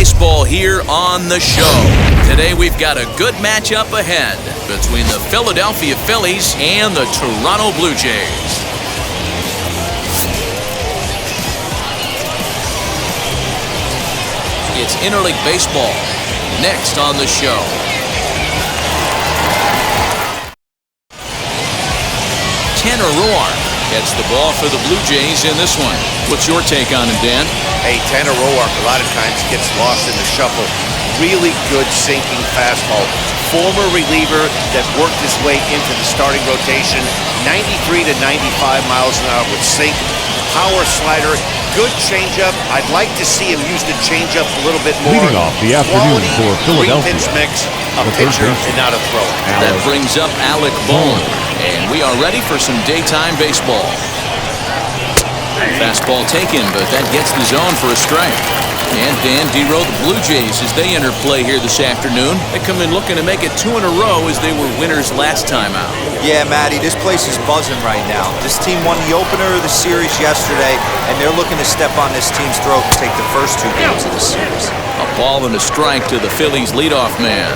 Baseball here on the show. Today we've got a good matchup ahead between the Philadelphia Phillies and the Toronto Blue Jays. It's interleague baseball next on the show. Tanner Roark gets the ball for the Blue Jays in this one. What's your take on him, Dan? Hey, Tanner Roark a lot of times gets lost in the shuffle. Really good sinking fastball. Former reliever that worked his way into the starting rotation. 93 to 95 miles an hour with sink. Power slider. Good changeup. I'd like to see him use the changeup a little bit more. Leading off the afternoon for Philadelphia, three-pitch mix, a pitcher and not a thrower. That brings up Alec Bohm, and we are ready for some daytime baseball. Fastball taken, but that gets the zone for a strike. And Dan D-Row, the Blue Jays, as they enter play here this afternoon, they come in looking to make it 2 in a row as they were winners last time out. Yeah, Matty, this place is buzzing right now. This team won the opener of the series yesterday, and they're looking to step on this team's throat and take the first 2 games of the series. A ball and a strike to the Phillies leadoff man.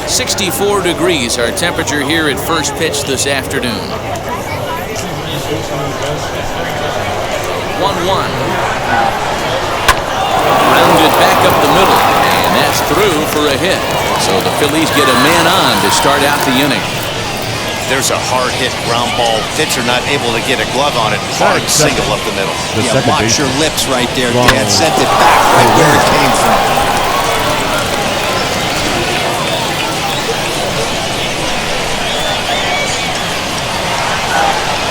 64 degrees our temperature here at first pitch this afternoon. 1-1. Rounded back up the middle, and that's through for a hit. So the Phillies get a man on to start out the inning. There's a hard hit ground ball. Pitcher not able to get a glove on it. Hard single up the middle. Yeah, watch your lips right there, Dan. Sent it back right where it came from.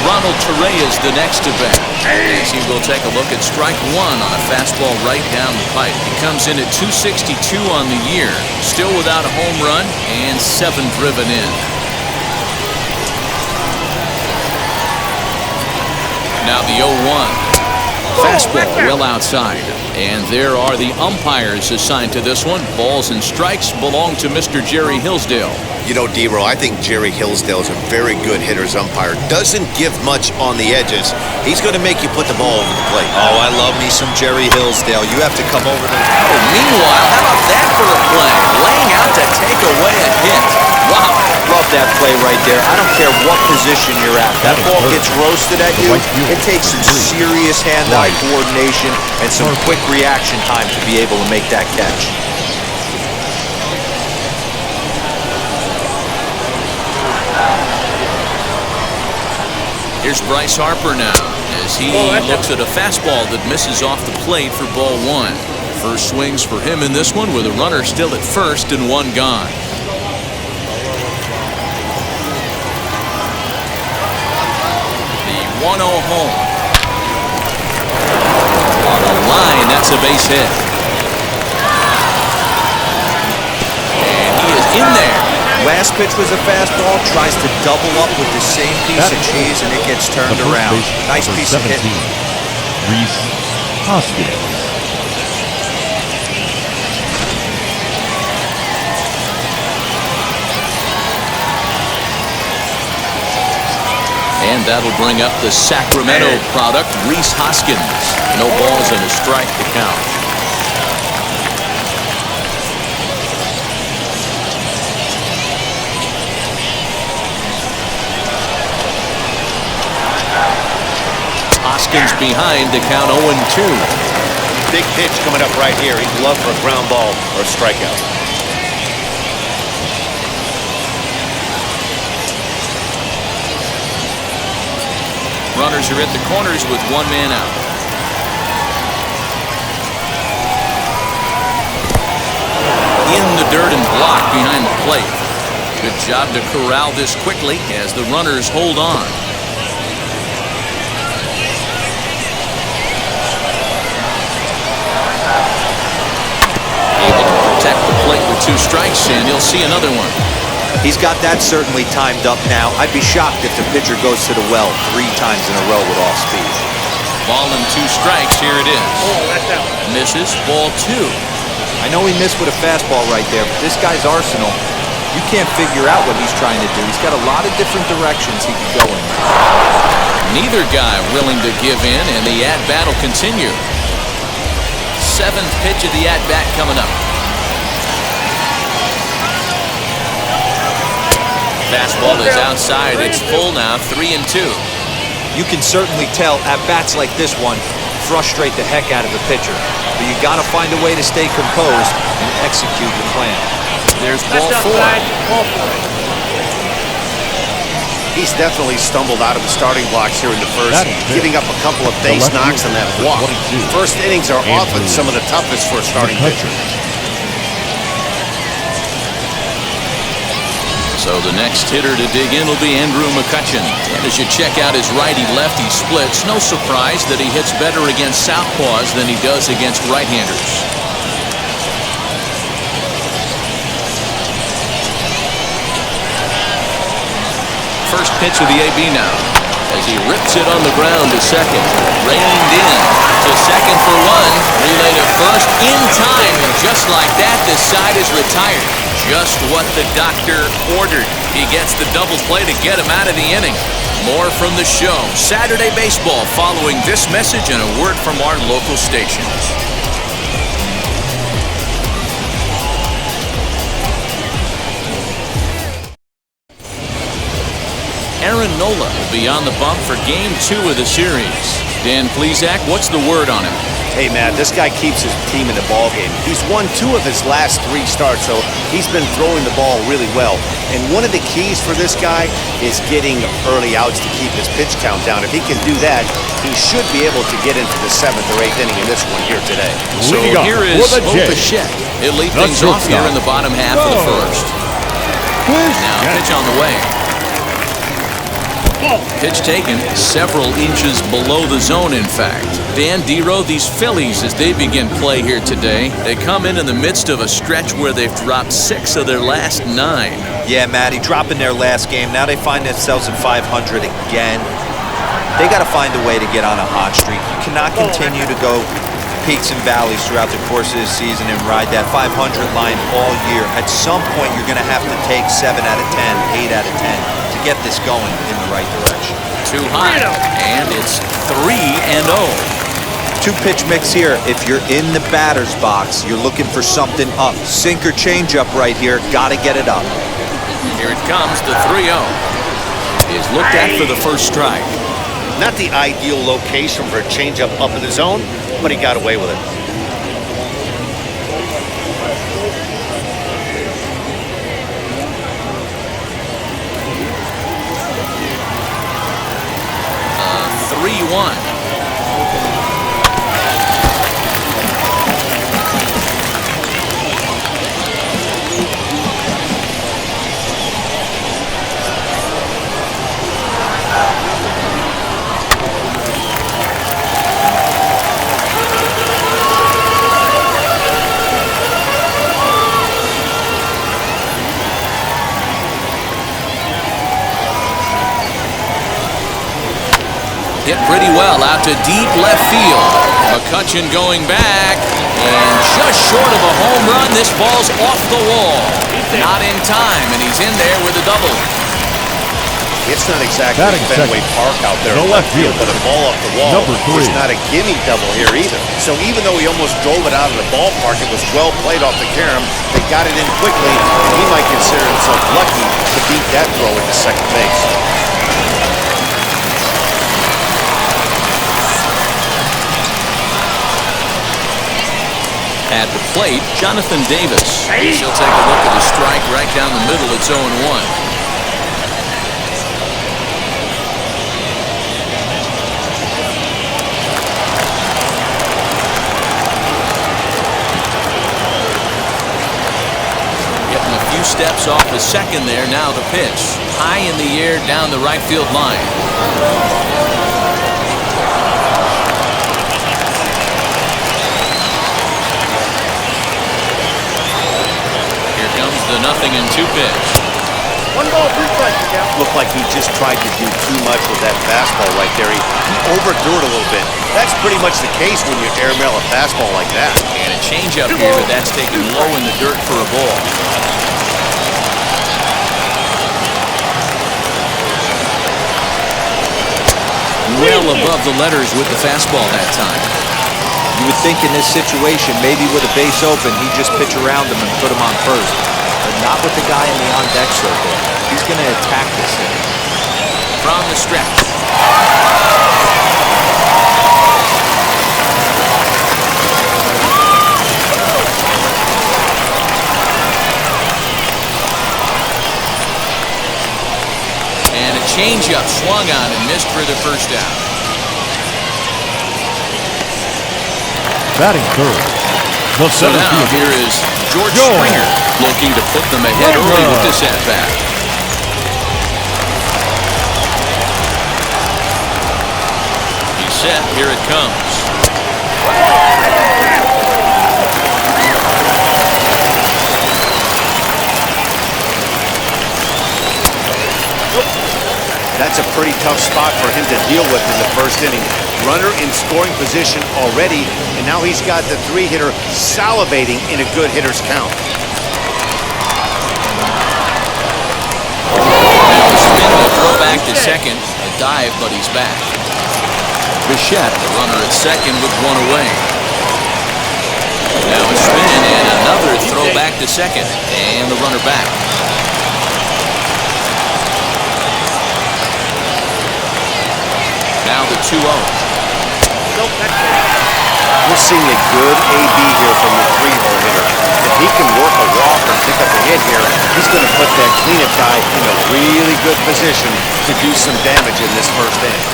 Ronald Torreyes the next to bat. As he will take a look at strike 1 on a fastball right down the pipe. He comes in at 262 on the year, still without a home run and 7 driven in. Now the 0-1. Fastball well outside. And there are the umpires assigned to this one. Balls and strikes belong to Mr. Jerry Hillsdale. You know, D-Row, I think Jerry Hillsdale is a very good hitter's umpire. Doesn't give much on the edges. He's going to make you put the ball over the plate. Oh, I love me some Jerry Hillsdale. You have to come over to... Oh, meanwhile, how about that for a play? Laying out to take away a hit. Wow. Love that play right there. I don't care what position you're at. That ball gets roasted at you. It takes some serious hand-eye coordination and some quick reaction time to be able to make that catch. Here's Bryce Harper now as he looks at a fastball that misses off the plate for ball 1. First swings for him in this one with a runner still at first and 1 gone. The 1-0 home. On the line, that's a base hit. And he is in there. Last pitch was a fastball, tries to double up with the same piece of cheese, and it gets turned around. Nice piece of hit. Reese Hoskins. And that'll bring up the Sacramento product, Reese Hoskins. No balls and a strike to count. Hoskins behind to count 0-2. Big pitch coming up right here. He'd love for a ground ball or a strikeout. Runners are at the corners with 1 man out. In the dirt and blocked behind the plate. Good job to corral this quickly as the runners hold on. Able to protect the plate with 2 strikes, and he'll see another one. He's got that certainly timed up now. I'd be shocked if the pitcher goes to the well 3 times in a row with off speed. Ball and 2 strikes, here it is. Misses, ball 2. I know he missed with a fastball right there, but this guy's arsenal, you can't figure out what he's trying to do. He's got a lot of different directions he can go in. Neither guy willing to give in, and the at-bat will continue. 7th pitch of the at-bat coming up. Fastball is outside. It's full now, 3-2. You can certainly tell at-bats like this one frustrate the heck out of the pitcher. But you got to find a way to stay composed and execute your plan. There's ball 4. He's definitely stumbled out of the starting blocks here in the first, giving up a couple of base knocks on that walk. First innings are often some of the toughest for a starting pitcher. So the next hitter to dig in will be Andrew McCutchen. And as you check out his righty-lefty splits, no surprise that he hits better against southpaws than he does against right-handers. First pitch of the AB now, as he rips it on the ground to second. Reined in to second for 1. Relay to first in time, and just like that, this side is retired. Just what the doctor ordered. He gets the double play to get him out of the inning. More from the show. Saturday Baseball following this message and a word from our local stations. Aaron Nola will be on the bump for Game 2 of the series. Dan Plesac, what's the word on him? Hey, Matt, this guy keeps his team in the ballgame. He's won 2 of his last 3 starts, so he's been throwing the ball really well. And one of the keys for this guy is getting early outs to keep his pitch count down. If he can do that, he should be able to get into the 7th or 8th inning in this one here today. So here is Bichette. He'll lead things off here in the bottom half of the first. Now pitch on the way. Pitch taken several inches below the zone, in fact. Dan Dero, these Phillies, as they begin play here today, they come in the midst of a stretch where they've dropped 6 of their last 9. Yeah, Matty, dropping their last game. Now they find themselves at 500 again. They got to find a way to get on a hot streak. You cannot continue to go peaks and valleys throughout the course of this season and ride that 500 line all year. At some point, you're going to have to take 7 out of 10, 8 out of 10 to get this going in the right direction. Too high, and it's 3-0. 2-pitch mix here. If you're in the batter's box, you're looking for something up. Sink or change up right here. Got to get it up. Here it comes, the 3-0. Is looked at for the first strike. Not the ideal location for a changeup up in the zone, but he got away with it. Hit pretty well out to deep left field. McCutchen going back, and just short of a home run. This ball's off the wall. Not in time, and he's in there with a double. It's not exactly Fenway Park out there in left field, but a ball off the wall is not a gimme double here either. So even though he almost drove it out of the ballpark, it was well played off the carom. They got it in quickly, and he might consider himself lucky to beat that throw into second base. At the plate, Jonathan Davis. He'll take a look at the strike right down the middle. It's 0-1. Getting a few steps off the second there. Now the pitch. High in the air down the right field line. The 0-2 pitch. 1 ball, 2 strikes. Looked like he just tried to do too much with that fastball right there. He overthrew it a little bit. That's pretty much the case when you airmail a fastball like that. And a changeup here, but that's taken low in the dirt for a ball. Well above the letters with the fastball that time. You would think in this situation, maybe with a base open, he'd just pitch around him and put him on first. But not with the guy in the on-deck circle. He's going to attack this hitter. From the stretch. And a changeup swung on and missed for the first down. Batting third. The So center now fielder, here is George Springer looking to put them ahead early with this at-bat. He's set. Here it comes. That's a pretty tough spot for him to deal with in the first inning. Runner in scoring position already, and now he's got the three-hitter salivating in a good hitter's count. Now a spin to throw back to second. A dive, but he's back. Bichette, the runner at second with one away. Now a spin and another throw back to second. And the runner back. Now the 2-0. We're seeing a good AB here from the three-hole hitter. If he can work a walk or pick up a hit here, he's going to put that cleanup guy in a really good position to do some damage in this first inning.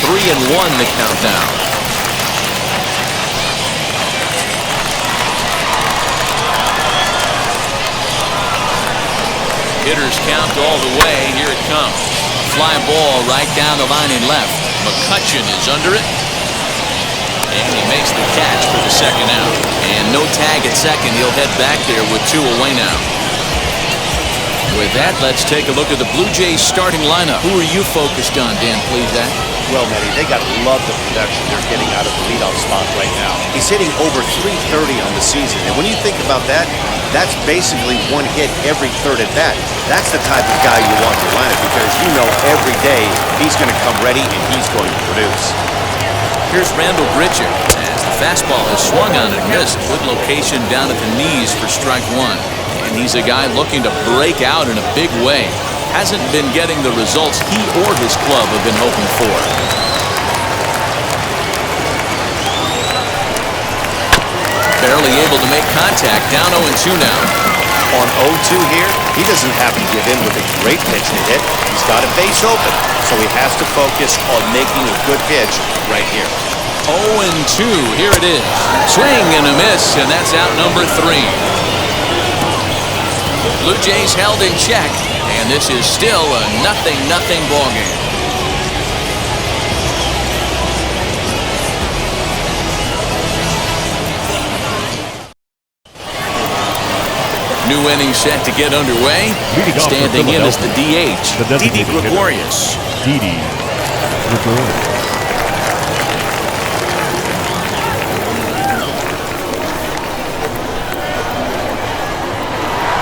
3-1 the countdown. Hitters count all the way. Here it comes. Fly ball right down the line and left. McCutcheon is under it. And he makes the catch for the second out. And no tag at second. He'll head back there with two away now. With that, let's take a look at the Blue Jays starting lineup. Who are you focused on, Dan Plesac? Well, Matty, they got to love the production they're getting out of the leadoff spot right now. He's hitting over .330 on the season. And when you think about that, that's basically one hit every third at bat. That's the type of guy you want in your lineup because you know every day he's going to come ready and he's going to produce. Here's Randall Grichuk as the fastball is swung on and missed. Good location down at the knees for strike one. And he's a guy looking to break out in a big way. Hasn't been getting the results he or his club have been hoping for. Barely able to make contact. Down 0-2 now. On 0-2 here, he doesn't have to give in with a great pitch to hit. He's got a base open, so he has to focus on making a good pitch right here. 0-2. Here it is. Swing and a miss, and that's out number 3. Blue Jays held in check, and this is still a 0-0 ball game. New inning set to get underway. Standing in as the DH, Didi Gregorius. Didi Gregorius.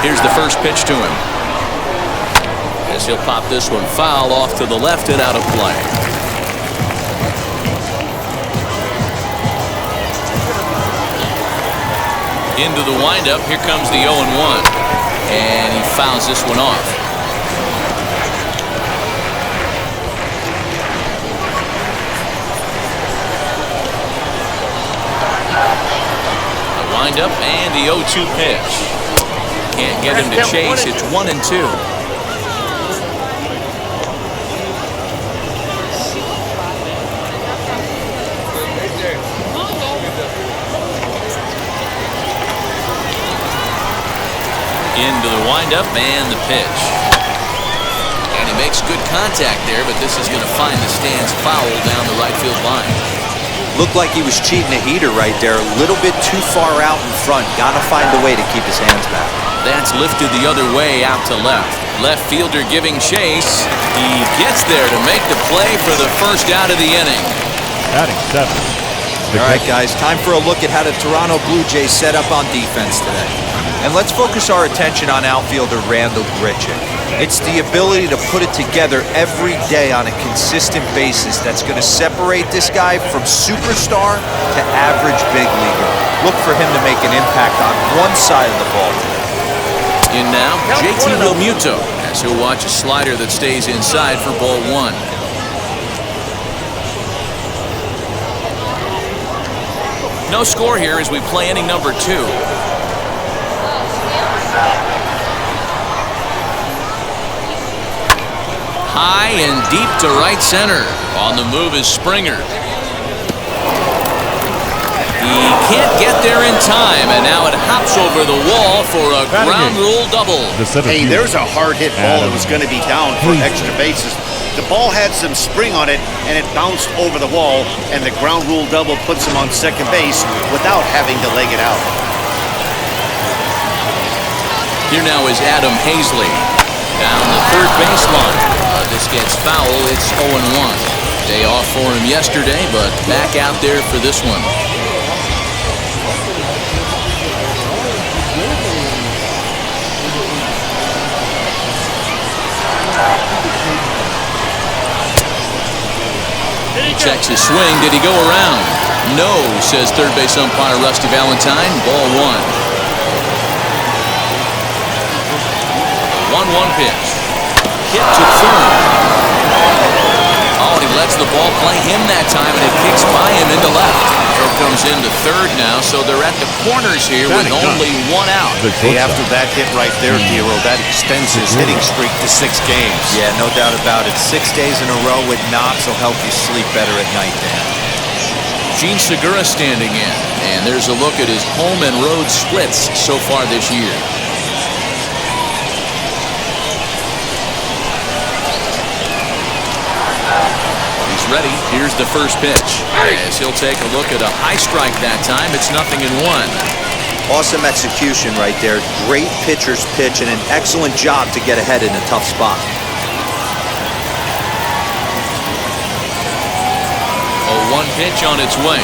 Here's the first pitch to him. As he'll pop this one foul off to the left and out of play. Into the windup. Here comes the 0-1. And he fouls this one off. The windup and the 0-2 pitch. Can't get him to chase. It's 1-2. Into the windup and the pitch. And he makes good contact there, but this is going to find the stands foul down the right field line. Looked like he was cheating a heater right there. A little bit too far out in front. Got to find a way to keep his hands back. That's lifted the other way out to left. Left fielder giving chase. He gets there to make the play for the first out of the inning. Batting 7. The All right, catch. guys, time for a look at how the Toronto Blue Jays set up on defense today. And let's focus our attention on outfielder Randall Grichuk. It's the ability to put it together every day on a consistent basis that's going to separate this guy from superstar to average big leaguer. Look for him to make an impact on one side of the ball today. In now, JT Realmuto, as he'll watch a slider that stays inside for ball one. No score here as we play inning number 2. High and deep to right center. On the move is Springer. He can't get there in time, and now it hops over the wall for a ground rule double. Hey, there's a hard hit ball that was going to be down for extra bases. The ball had some spring on it, and it bounced over the wall, and the ground rule double puts him on second base without having to leg it out. Here now is Adam Hazley down the third baseline. This gets foul. It's 0-1. Day off for him yesterday, but back out there for this one. He checks his swing. Did he go around? No, says third base umpire Rusty Valentine. Ball 1. 1-1 pitch. Hit to third. Oh, and he lets the ball play him that time, and it kicks by him into left. Throw comes into third now, so they're at the corners here with only one out. Hey, after that hit right there, Dero, that extends his hitting streak to 6 games. Yeah, no doubt about it. 6 days in a row with knocks will help you sleep better at night, Dan. Gene Segura standing in, and there's a look at his home and road splits so far this year. Ready. Here's the first pitch. As he'll take a look at a high strike that time. It's 0-1. Awesome execution right there. Great pitcher's pitch and an excellent job to get ahead in a tough spot. 0-1 pitch on its way.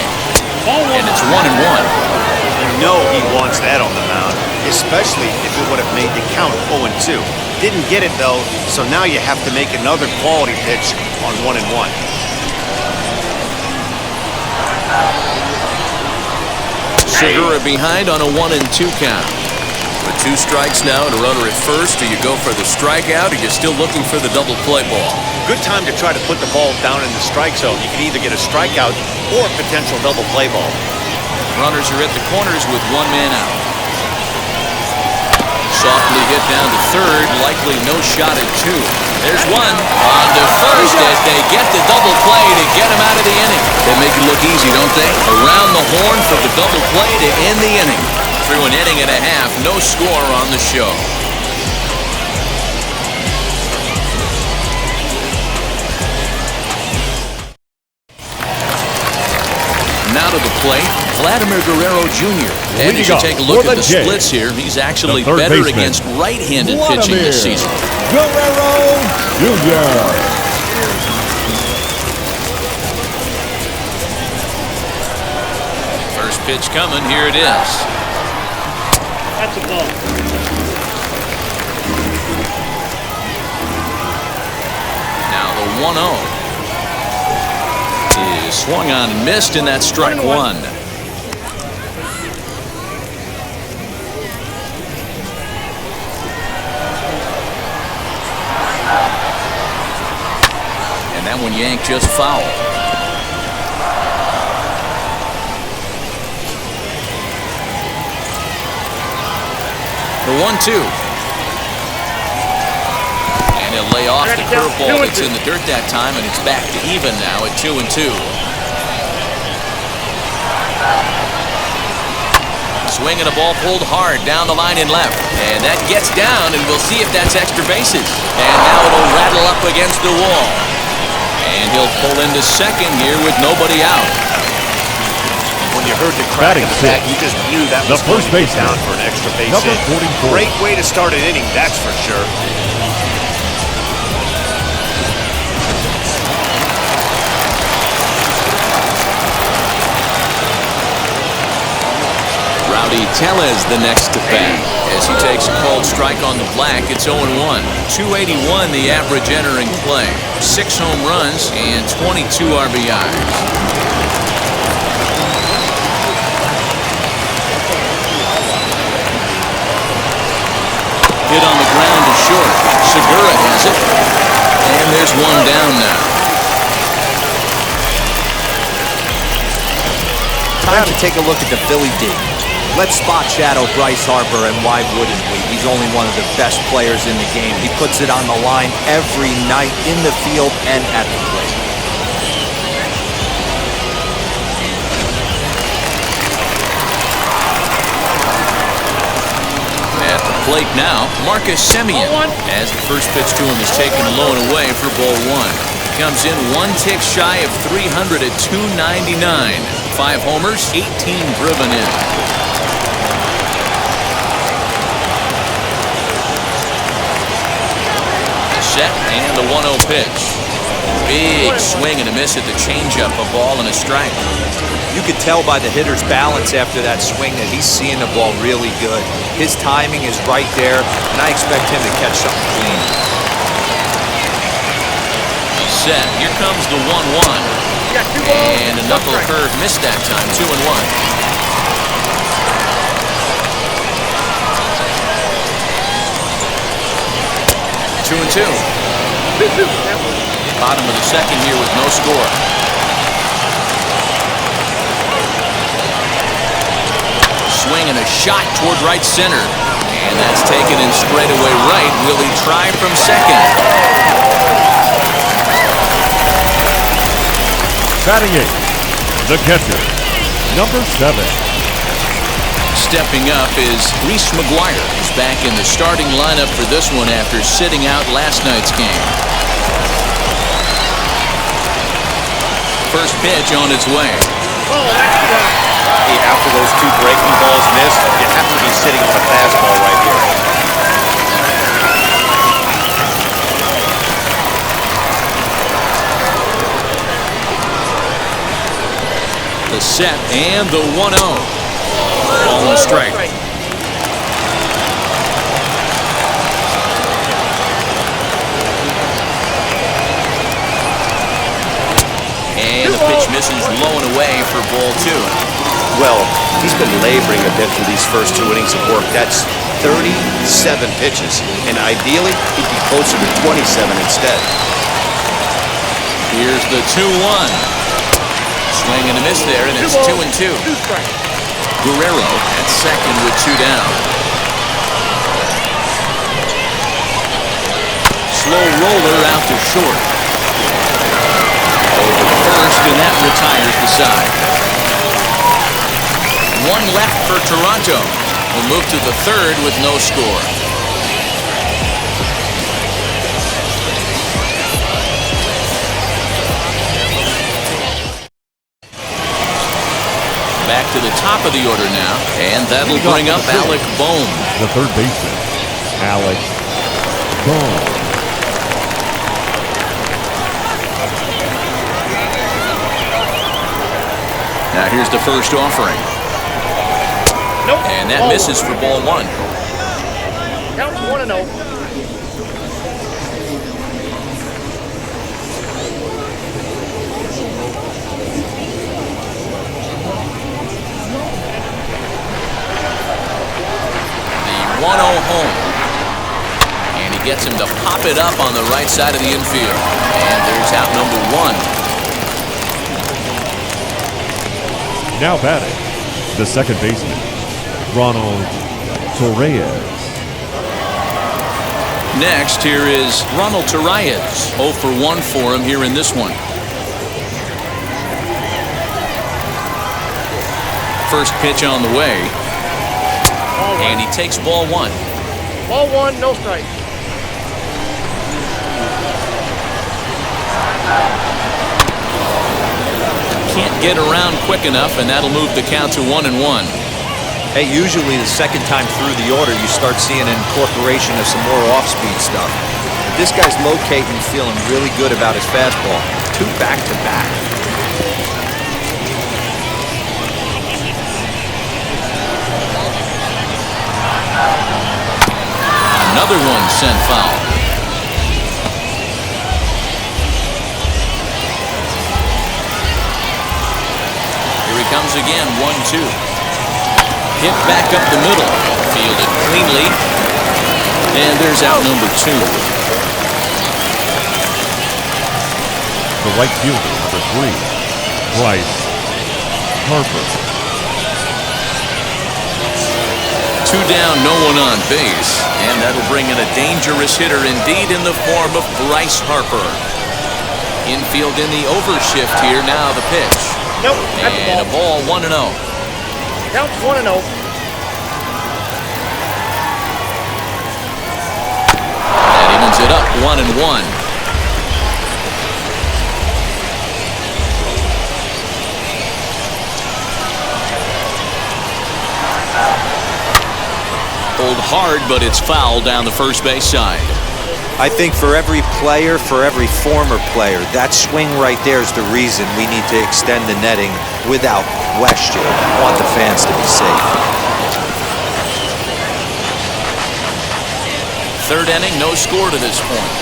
And it's 1-1. You know he wants that on the mound, especially if it would have made the count 0-2. Didn't get it, though, so now you have to make another quality pitch on 1-1. Segura behind on a 1-2 count. With 2 strikes now and a runner at first, do you go for the strikeout or you're still looking for the double play ball? Good time to try to put the ball down in the strike zone. You can either get a strikeout or a potential double play ball. Runners are at the corners with 1 man out. Softly hit down to third, likely no shot at 2. There's one on to first as they get the double play to get him out of the inning. They make it look easy, don't they? Around the horn for the double play to end the inning. Through an inning and a half, no score on the show. Now to the plate, Vladimir Guerrero Jr. And as you take a look at the splits here, he's actually better against right-handed pitching this season. Guerrero Jr. First pitch coming, here it is. That's a ball. Now the 1-0. Is swung on and missed, and that's strike 1. And that one yanked just foul. The 1-2. He'll lay off the curveball that's in the dirt that time, and it's back to even now at 2-2. Swinging a ball pulled hard down the line in left, and that gets down, and we'll see if that's extra bases. And now it'll rattle up against the wall, and he'll pull into second here with nobody out. When you heard the crack of the bat, you just knew that was going to be down for an extra base hit. Great way to start an inning, that's for sure. Cody Tellez the next to bat as he takes a called strike on the black. It's 0-1. 281 the average entering play. 6 home runs and 22 RBIs. Hit on the ground to short. Segura has it. And there's one down now. Time to take a look at the Philly D. Let's spot shadow Bryce Harper, and why wouldn't we? He's only one of the best players in the game. He puts it on the line every night in the field and at the plate. At the plate now, Marcus Semien, as the first pitch to him is taken low and away for ball 1. Comes in 1 tick shy of 300 at 299. 5 homers, 18 driven in. Set and the 1-0 pitch. Big swing and a miss at the changeup, a ball and a strike. You could tell by the hitter's balance after that swing that he's seeing the ball really good. His timing is right there, and I expect him to catch something clean. Set. Here comes the 1-1. And a knuckle curve missed that time. 2-1. Two and two. Bottom of the second here with no score. Swing and a shot toward right center. And that's taken in straightaway right. Will he try from second? Batting 8, the catcher, number 7. Stepping up is Reese McGuire. He's back in the starting lineup for this one after sitting out last night's game. First pitch on its way. Hey, after those 2 breaking balls missed, you have to be sitting on a fastball right here. The set and the 1-0. Ball and a strike. And the pitch misses low and away for ball 2. Well, he's been laboring a bit for these first 2 innings of work. That's 37 pitches, and ideally, he'd be closer to 27 instead. Here's the 2-1. Swing and a miss there, and it's 2-2. Guerrero at second with 2 down. Slow roller out to short. Over the first, and that retires the side. 1 left for Toronto. We'll move to the 3rd with no score. Back to the top of the order now, and that'll bring up Alec Bohm. The third baseman, Alec Bohm. Now here's the first offering. Nope. And that misses for ball 1. Count 1-0. The 1-0 home. And he gets him to pop it up on the right side of the infield. And there's out number 1. Now batting, the second baseman, Ronald Torreyes. Next, here is Ronald Torreyes. 0 for 1 for him here in this one. First pitch on the way. And he takes ball 1. Ball 1, no strike. Can't get around quick enough, and that'll move the count to 1-1. Hey, usually the second time through the order, you start seeing an incorporation of some more off-speed stuff. But this guy's locating, feeling really good about his fastball. 2 back-to-back. another one sent foul. Here he comes again, 1-2. Hit back up the middle. Fielded cleanly. And there's out number 2. The right fielder, number 3, Bryce Harper. 2 down, no one on base. And that'll bring in a dangerous hitter indeed in the form of Bryce Harper. Infield in the overshift here. Now the pitch. Nope, that's And a ball. a ball, 1-0. Counts 1-0. That evens it up, 1-1. Pulled hard, but it's foul down the first base side. I think for every player, for every former player, that swing right there is the reason we need to extend the netting without question. I want the fans to be safe. Third inning, no score to this point.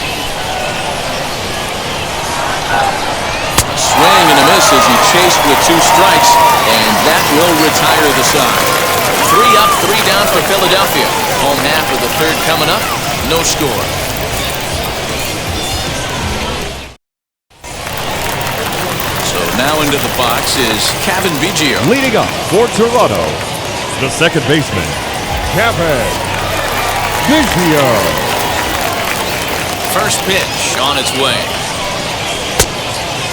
A swing and a miss as he chased with 2 strikes, and that will retire the side. 3 up, 3 down for Philadelphia. Home half of the third coming up, no score. Now into the box is Kevin Biggio. Leading up for Toronto, the second baseman, Kevin Biggio. First pitch on its way.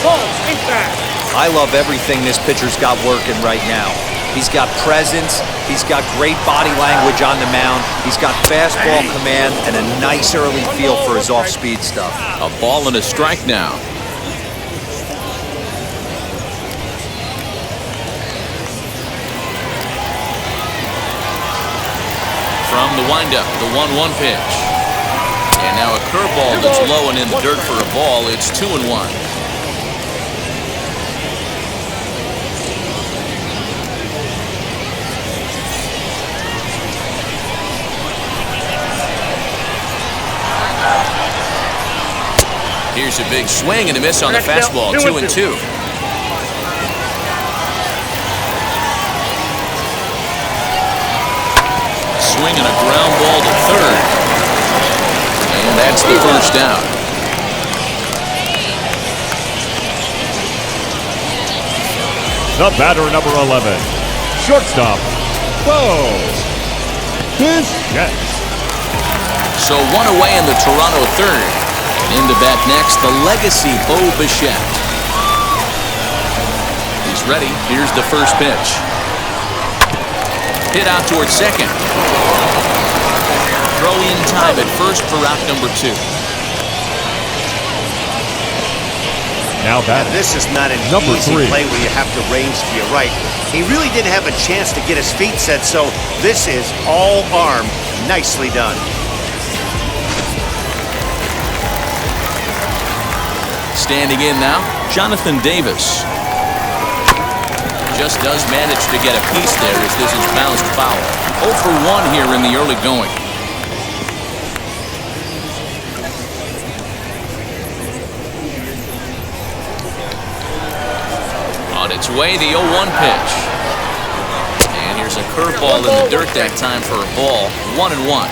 Ball, ain't that? I love everything this pitcher's got working right now. He's got presence, he's got great body language on the mound, he's got fastball command, and a nice early feel for his off-speed stuff. A ball and a strike now. From the windup, the 1-1 pitch. And now a curveball that's low and in the dirt for a ball. It's 2-1. Here's a big swing and a miss on the fastball. 2-2. Swing and a ground ball to third. And that's the first out. The batter, number 11, shortstop, Bo Bichette. So 1 away in the Toronto third. In the bat next, the legacy Bo Bichette. He's ready. Here's the first pitch. Hit out towards second. Throw in time at first for out number 2. Now batting. This is not an Number easy 3. play where you have to range to your right. He really didn't have a chance to get his feet set, so this is all arm. Nicely done. Standing in now, Jonathan Davis. Just does manage to get a piece there as this is bounced foul. 0 for 1 here in the early going. On its way, the 0-1 pitch. And here's a curveball in the dirt that time for a ball. 1-1.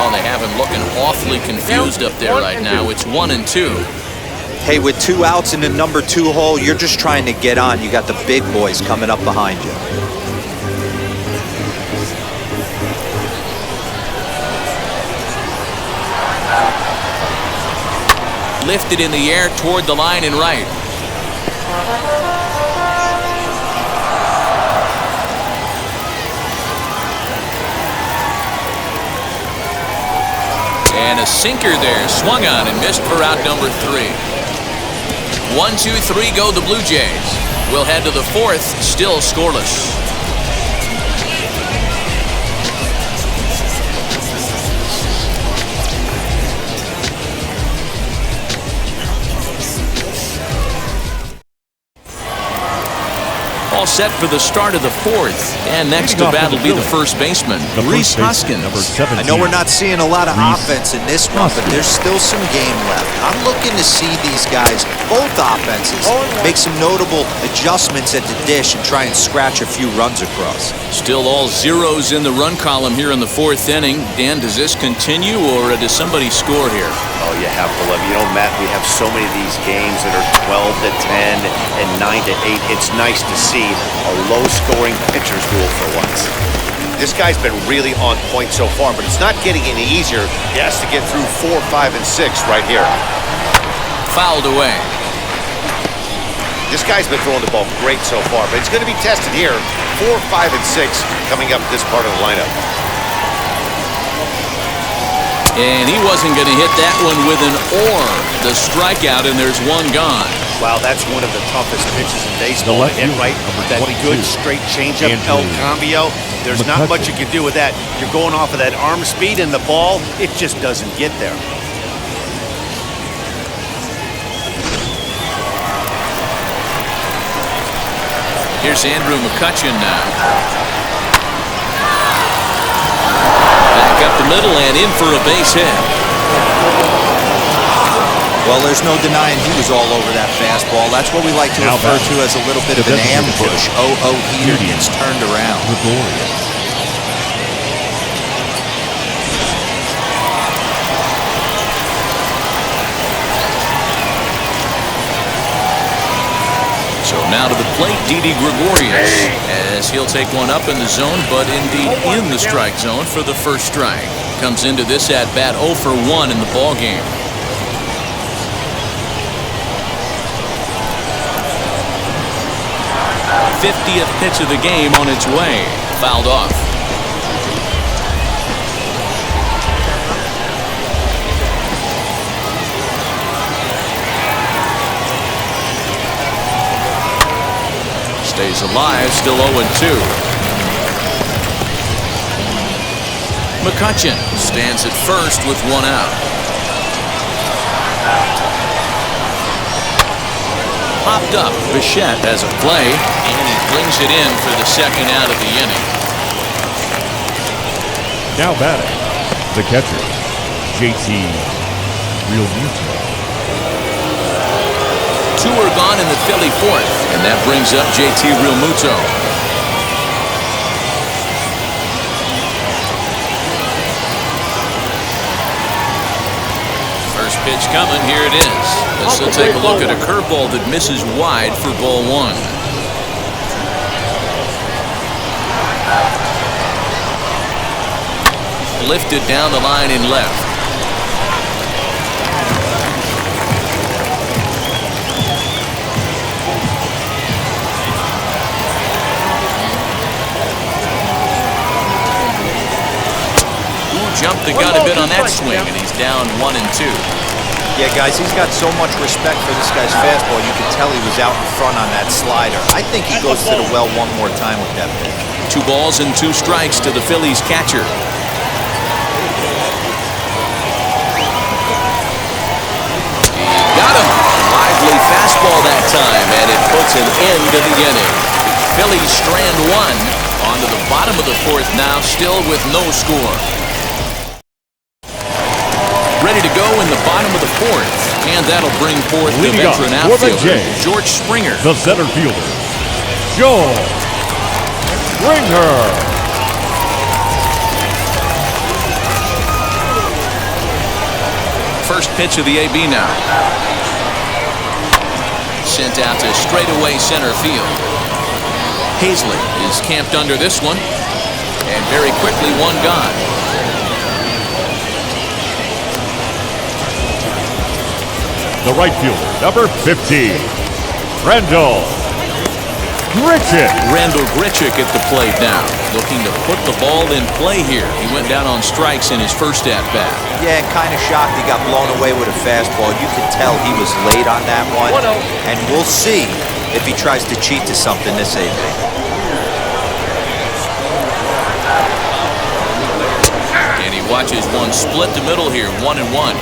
Oh, they have him looking awfully confused up there right now. It's 1-2. Hey, with 2 outs in the number 2 hole, you're just trying to get on. You got the big boys coming up behind you. Lifted in the air toward the line and right. And a sinker there, swung on and missed for out number 3. 1-2-3 go the Blue Jays. We'll head to the 4th, still scoreless. All set for the start of the fourth. And next to bat will be the first baseman, Rhys Hoskins. I know we're not seeing a lot of offense in this one, but there's still some game left. I'm looking to see these guys, both offenses, make some notable adjustments at the dish and try and scratch a few runs across. Still all zeros in the run column here in the fourth inning. Dan, does this continue, or does somebody score here? Oh, you have to love it. You know, Matt, we have so many of these games that are 12 to 10 and 9 to 8. It's nice to see a low-scoring pitcher's duel for once. This guy's been really on point so far, but it's not getting any easier. He has to get through 4, 5, and 6 right here. Fouled away. This guy's been throwing the ball great so far, but it's going to be tested here. 4, 5, and 6 coming up this part of the lineup. And he wasn't going to hit that one with an or. The strikeout, and there's one gone. Wow, that's one of the toughest pitches in baseball to hit right. That good straight changeup, El Cambio. There's not much you can do with that. You're going off of that arm speed, and the ball, it just doesn't get there. Here's Andrew McCutchen now. Back up the middle and in for a base hit. Well, there's no denying he was all over that fastball. That's what we like to refer to as a little bit of an ambush. Oh, heater gets turned around. So now to the plate, Didi Gregorius, as he'll take one up in the zone, but indeed in the strike zone for the first strike. Comes into this at-bat 0 for 1 in the ballgame. 50th pitch of the game on its way. Fouled off. Stays alive, still 0-2. McCutchen stands at first with one out. Popped up. Bichette has a play, and he brings it in for the second out of the inning. Now batting, the catcher, JT Realmuto. 2 are gone in the Philly fourth, and that brings up JT Realmuto. First pitch coming, here it is. This will take a look at a curveball that misses wide for ball 1. Lifted down the line in left. Jumped the gun a bit on that swing, and he's down 1-2. Yeah, guys, he's got so much respect for this guy's fastball. You could tell he was out in front on that slider. I think he goes to the well one more time with that pitch. 2 balls and 2 strikes to the Phillies catcher. Got him. Lively fastball that time, and it puts an end to the inning. Phillies strand 1 onto the bottom of the fourth now, still with no score. Ready to go in the bottom of the fourth, and that'll bring forth the veteran outfielder, George Springer. The center fielder, George Springer. First pitch of the AB now. Sent out to straightaway center field. Hazley is camped under this one, and very quickly one gone. The right fielder, number 50, Randall Grichuk. Randall Grichuk at the plate now, looking to put the ball in play here. He went down on strikes in his first at-bat. Yeah, kind of shocked he got blown away with a fastball. You could tell he was late on that one, and we'll see if he tries to cheat to something this AB. And he watches one split the middle here, 1-1.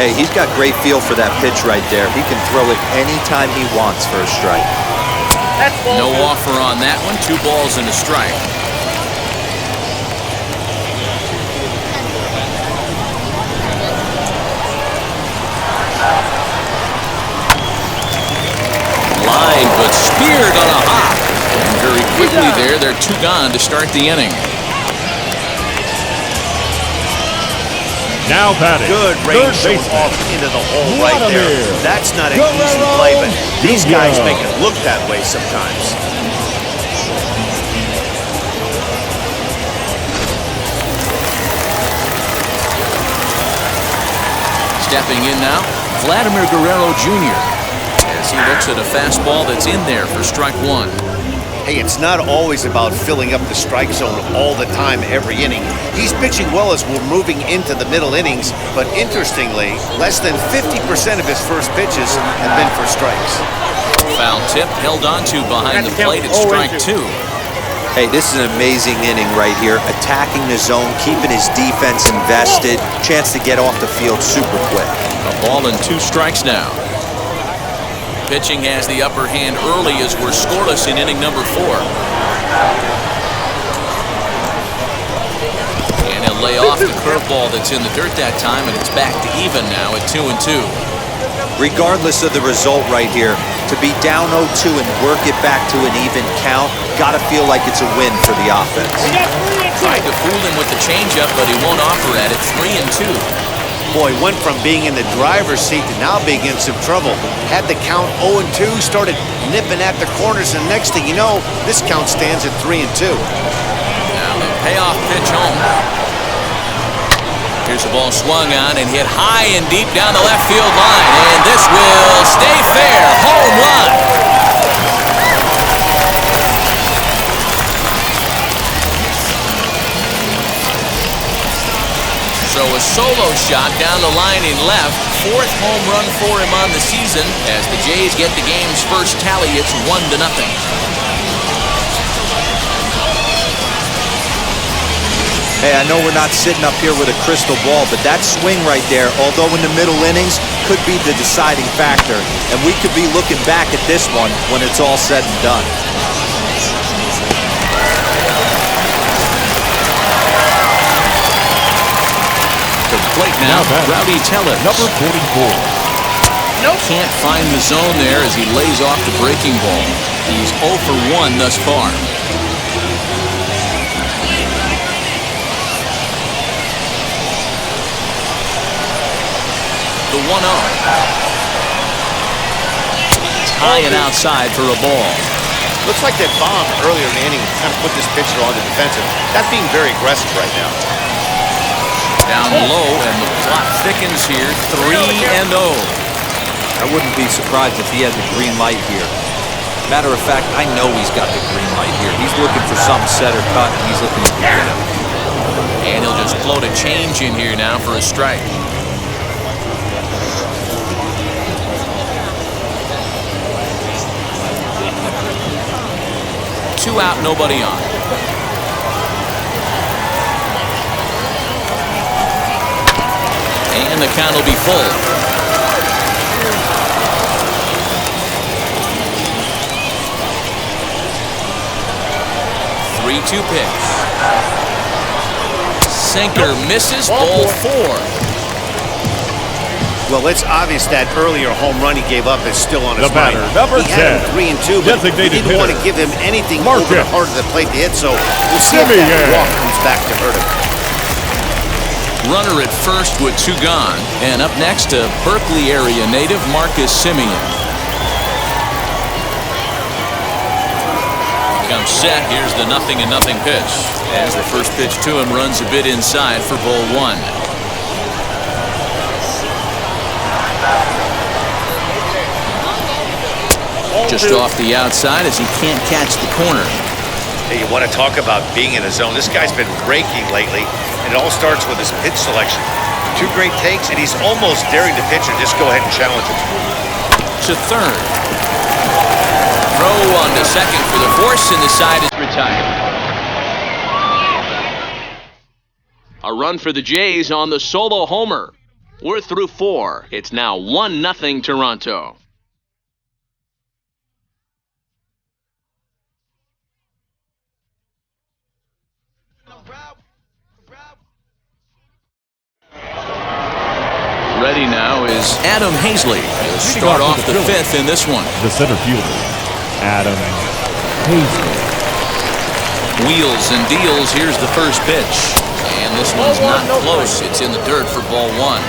Hey, he's got great feel for that pitch right there. He can throw it anytime he wants for a strike. That's ball No 2. offer on that one. 2 balls and a strike. Line, but speared on a hop. And very quickly there, they're 2 gone to start the inning. Now batting. Good third range showing baseman. off into the hole right there. That's not an easy play, but these guys make it look that way sometimes. Stepping in now, Vladimir Guerrero Jr. as he looks at a fastball that's in there for strike 1. Hey, it's not always about filling up the strike zone all the time every inning. He's pitching well as we're moving into the middle innings, but interestingly, less than 50% of his first pitches have been for strikes. Foul tip held onto behind the plate at strike 2. Hey, this is an amazing inning right here. Attacking the zone, keeping his defense invested. Chance to get off the field super quick. A ball and 2 strikes now. Pitching has the upper hand early as we're scoreless in inning number 4. And he'll lay off the curveball that's in the dirt that time, and it's back to even now at 2-2. Regardless of the result right here, to be down 0-2 and work it back to an even count, gotta feel like it's a win for the offense. Tried to fool him with the changeup, but he won't offer at it. 3-2. Boy, went from being in the driver's seat to now being in some trouble. Had the count 0-2, started nipping at the corners, and next thing you know, this count stands at 3-2. Now the payoff pitch home. Here's the ball swung on and hit high and deep down the left field line, and this will stay fair. Home run. So a solo shot down the line in left. 4th home run for him on the season. As the Jays get the game's first tally, it's 1-0. Hey, I know we're not sitting up here with a crystal ball, but that swing right there, although in the middle innings, could be the deciding factor. And we could be looking back at this one when it's all said and done. Plate now, Rowdy Tellez. Number 44. Can't find the zone there as he lays off the breaking ball. He's 0 for 1 thus far. The 1-0. He's high and outside for a ball. Looks like that bomb earlier in the inning kind of put this pitcher on the defensive. That's being very aggressive right now. Down low, and the clock thickens here. 3-0. I wouldn't be surprised if he had the green light here. Matter of fact, I know he's got the green light here. He's looking for something set or cut, and he's looking to get him. And he'll just float a change in here now for a strike. Two out, nobody on. And the count will be full. Three-two pitch. Sinker misses. Ball 4. Well, it's obvious that earlier home run he gave up is still on his mind. Number He had 10. him 3-2, but he Designated didn't want to hitter. give him anything Marcus. over the heart of the plate to hit, so we'll see if that walk comes back to hurt him. Runner at first with 2 gone. And up next, a Berkeley area native, Marcus Simeon. Comes set. Here's the 0-0 pitch. As the first pitch to him runs a bit inside for ball 1. Just off the outside as he can't catch the corner. Hey, you want to talk about being in a zone. This guy's been raking lately, and it all starts with his pitch selection. 2 great takes, and he's almost daring to pitch and just go ahead and challenge him. To third. Throw on to second for the force, and the side is retired. A run for the Jays on the solo homer. We're through 4. It's now 1-0 Toronto. is Adam Hazley. He'll start off the fifth in this one. The center fielder, Adam Hazley. Wheels and deals. Here's the first pitch. And this one's not close. It's in the dirt for ball one.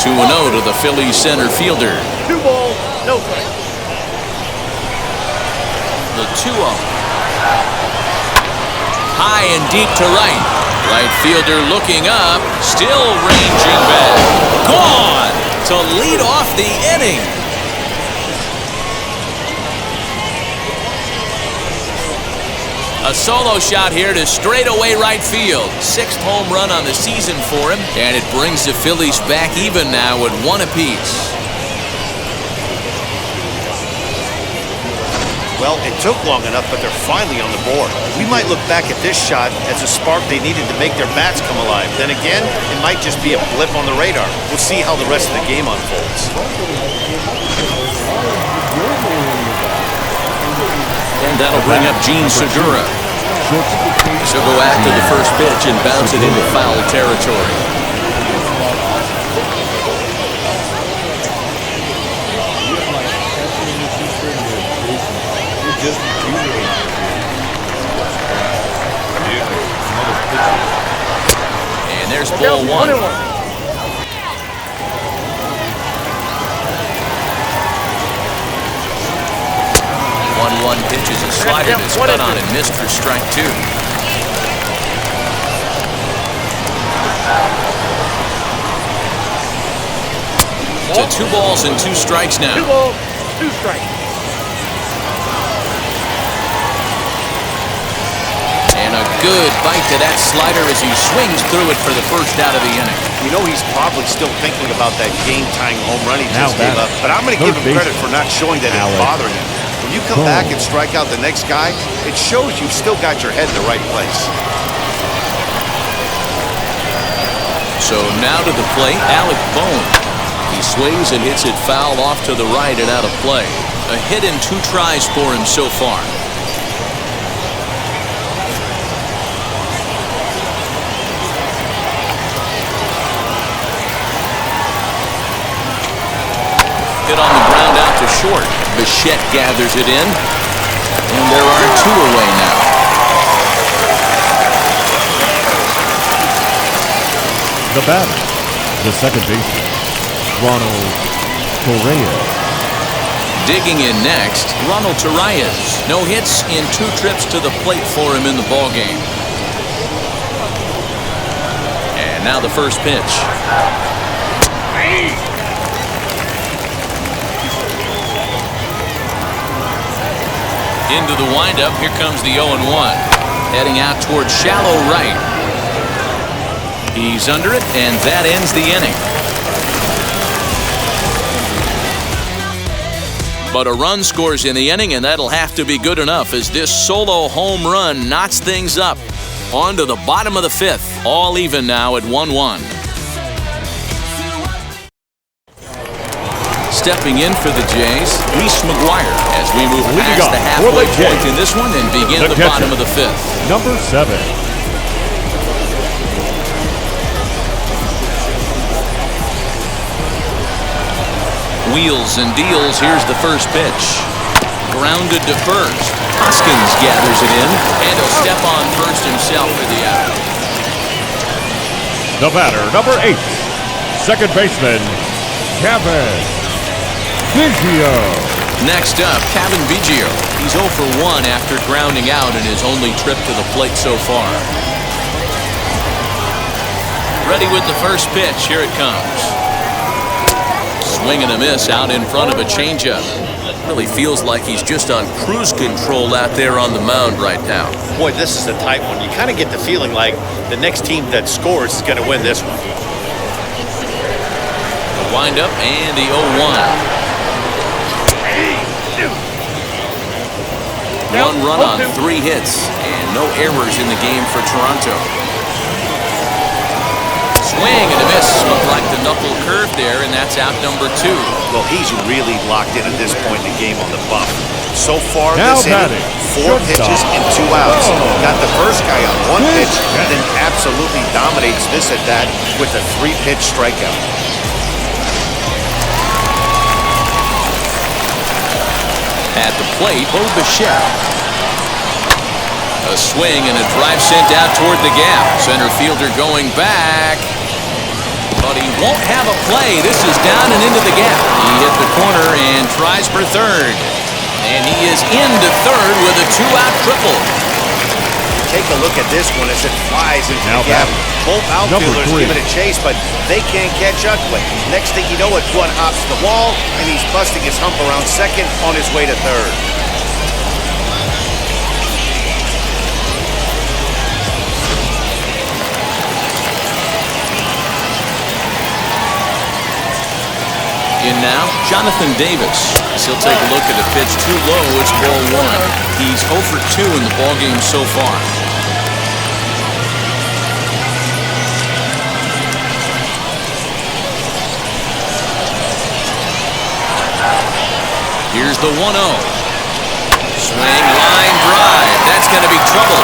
2-0 to the Phillies center fielder. 2 balls, no strikes. The 2-0. High and deep to right. Right fielder looking up. Still ranging back. Gone to lead off the inning. A solo shot here to straightaway right field. 6th home run on the season for him, and it brings the Phillies back even now at 1 apiece. Well, it took long enough, but they're finally on the board. We might look back at this shot as a spark they needed to make their bats come alive. Then again, it might just be a blip on the radar. We'll see how the rest of the game unfolds. And that'll bring up Gene Segura. She'll go after the first pitch and bounce it into foul territory. And there's ball one. 1-1 pitch is a slider that's cut on and missed for strike 2. To 2 balls and 2 strikes now. 2 balls, 2 strikes. And a good bite to that slider as he swings through it for the first out of the inning. We know he's probably still thinking about that game-tying home run he just gave up, but I'm going to give him credit for not showing that it's bothering him. When you come back and strike out the next guy, it shows you've still got your head in the right place. So now to the plate, Alec Bohm. He sways and hits it foul off to the right and out of play. A hit in 2 tries for him so far. Hit on the ground out to short. Bichette gathers it in. And there are 2 away now. The batter, the second baseman, Ronald Torreyes. Digging in next, Ronald Torreyes. No hits in 2 trips to the plate for him in the ballgame. And now the first pitch. Into the windup, here comes the 0-1. Heading out towards shallow right. He's under it, and that ends the inning. But a run scores in the inning, and that'll have to be good enough as this solo home run knocks things up. On to the bottom of the 5th. All even now at 1-1. Stepping in for the Jays, Reese McGuire, as we move past the halfway point in this one and begin the bottom of the 5th. Number 7. Wheels and deals. Here's the first pitch. Grounded to first. Hoskins gathers it in, and he'll step on first himself for the out. The batter, number 8, second baseman, Kevin Biggio. Next up, Kevin Biggio. He's 0 for 1 after grounding out in his only trip to the plate so far. Ready with the first pitch. Here it comes. Swing and a miss out in front of a changeup. Really feels like he's just on cruise control out there on the mound right now. Boy, this is a tight one. You kind of get the feeling like the next team that scores is going to win this one. The windup and the 0-1. 1 run on 3 hits and no errors in the game for Toronto. swing and a miss. Looked like the knuckle curve there, and that's out number 2. Well, he's really locked in at this point in the game on the buff. So far Now this inning, batting, 4 pitches and 2 outs. Got the first guy on 1 pitch, and then absolutely dominates this at that with a 3-pitch strikeout. At the plate, Bo Bichette. A swing and a drive sent out toward the gap. Center fielder going back. But he won't have a play. This is down and into the gap. He hit the corner and tries for third. And he is into third with a 2-out triple. Take a look at this one as it flies into Now the gap. batting, Both outfielders number 3. give it a chase, but they can't catch up to it. Next thing you know, it one hops the wall, and he's busting his hump around second on his way to third. In now, Jonathan Davis. As he'll take a look at a pitch too low. It's ball 1. He's 0 for 2 in the ballgame so far. Here's the 1-0. Swing, line drive. That's going to be trouble.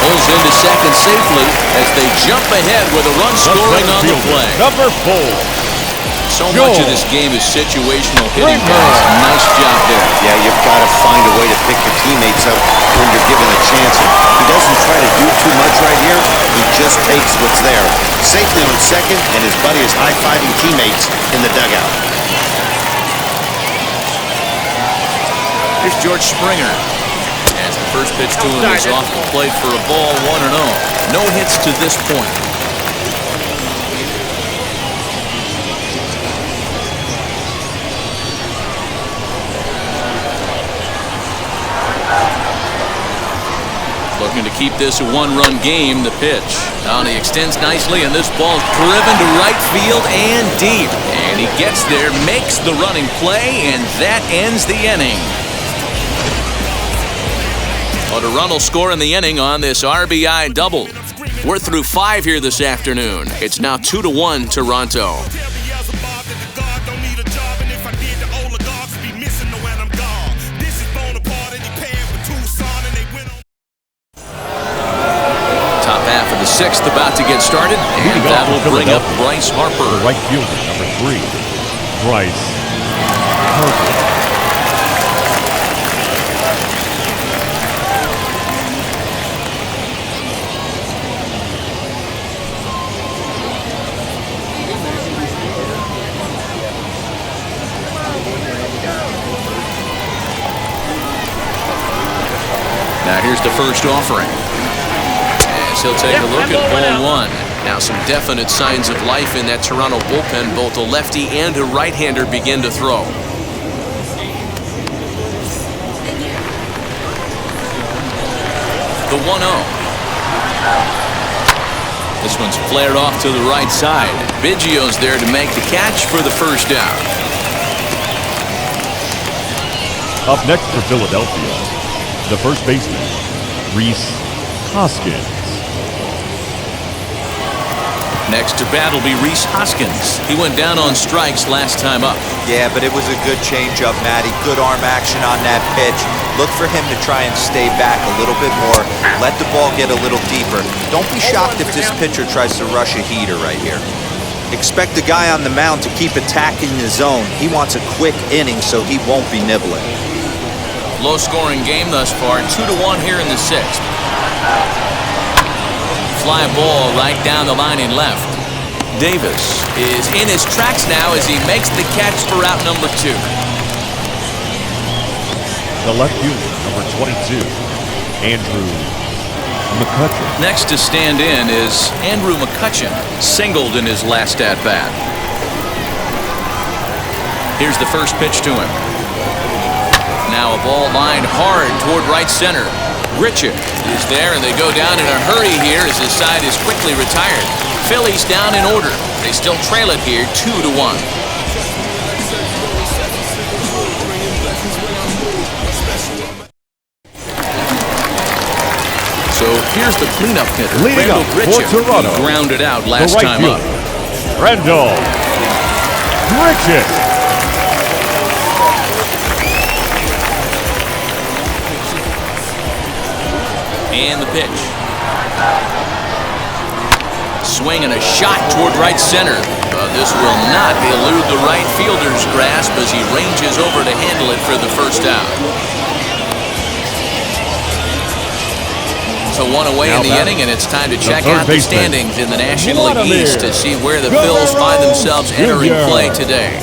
Pulls into second safely as they jump ahead with a run scoring on the play. Number 4. So much of this game is situational hitting, guys. Nice job there. Yeah, you've got to find a way to pick your teammates up when you're given a chance. And he doesn't try to do too much right here. He just takes what's there. Safely on second, and his buddy is high-fiving teammates in the dugout. Here's George Springer. As the first pitch to him is off the plate for a ball, 1-0. No hits to this point. Looking to keep this a 1-run game. The pitch. Now he extends nicely, and this ball's driven to right field and deep. And he gets there, makes the running play, and that ends the inning. But a run will score in the inning on this RBI double. We're through 5 here this afternoon. It's now 2-1 Toronto. Top half of the 6th about to get started, and that will bring up Bryce Harper. Right fielder, number 3. Bryce Harper. Now here's the first offering. As he'll take a look at ball 1. Now some definite signs of life in that Toronto bullpen. Both a lefty and a right-hander begin to throw. The 1-0. This one's flared off to the right side. Biggio's there to make the catch for the first down. Up next for Philadelphia, the first baseman, Rhys Hoskins. Next to bat will be Rhys Hoskins. He went down on strikes last time up. Yeah, but it was a good change-up, Matty. Good arm action on that pitch. Look for him to try and stay back a little bit more. Let the ball get a little deeper. Don't be shocked if this pitcher tries to rush a heater right here. Expect the guy on the mound to keep attacking the zone. He wants a quick inning, so he won't be nibbling. Low-scoring game thus far. 2-1 here in the 6th. Fly ball right down the line in left. Davis is in his tracks now as he makes the catch for out number 2. The left fielder, number 22, Andrew McCutchen. Next to stand in is Andrew McCutchen, singled in his last at-bat. Here's the first pitch to him. Now a ball lined hard toward right center. Richard is there, and they go down in a hurry here as his side is quickly retired. Phillies down in order. They still trail it here, 2-1. Here's the cleanup hitter, Leading Randall up for Grichuk. Toronto, He grounded out the last right time up. fielder, Randall Grichuk. And the pitch. Swing and a shot toward right center. This will not elude the right fielder's grasp as he ranges over to handle it for the first out. So one away in the inning, and it's time to check out the standings in the National League East to see where the Phillies find themselves entering play today.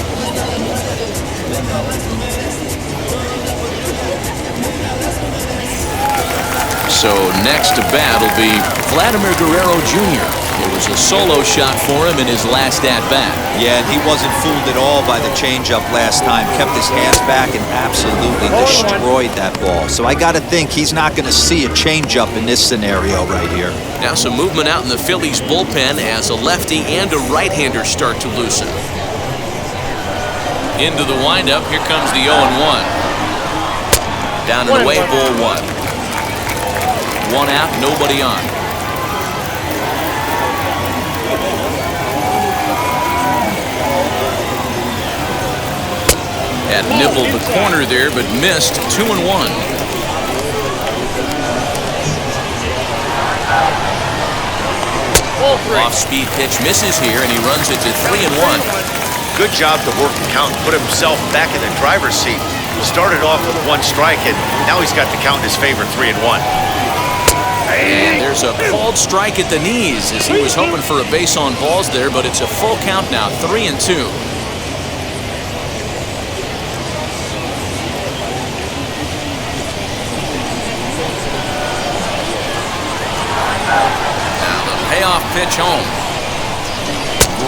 So next to bat will be Vladimir Guerrero Jr. It was a solo shot for him in his last at-bat. Yeah, and he wasn't fooled at all by the changeup last time. Kept his hands back and absolutely destroyed that ball. So I got to think he's not going to see a changeup in this scenario right here. Now some movement out in the Phillies bullpen as a lefty and a right-hander start to loosen. Into the windup, here comes the 0-1. Down and away, ball one. One out, nobody on. Had nibbled the corner there, but missed. 2-1. Off-speed pitch misses here, and he runs it to 3-1. Good job to work the count and put himself back in the driver's seat. Started off with one strike, and now he's got the count in his favor, 3-1. And there's a called strike at the knees as he was hoping for a base on balls there, but it's a full count now, 3-2. Now the payoff pitch home.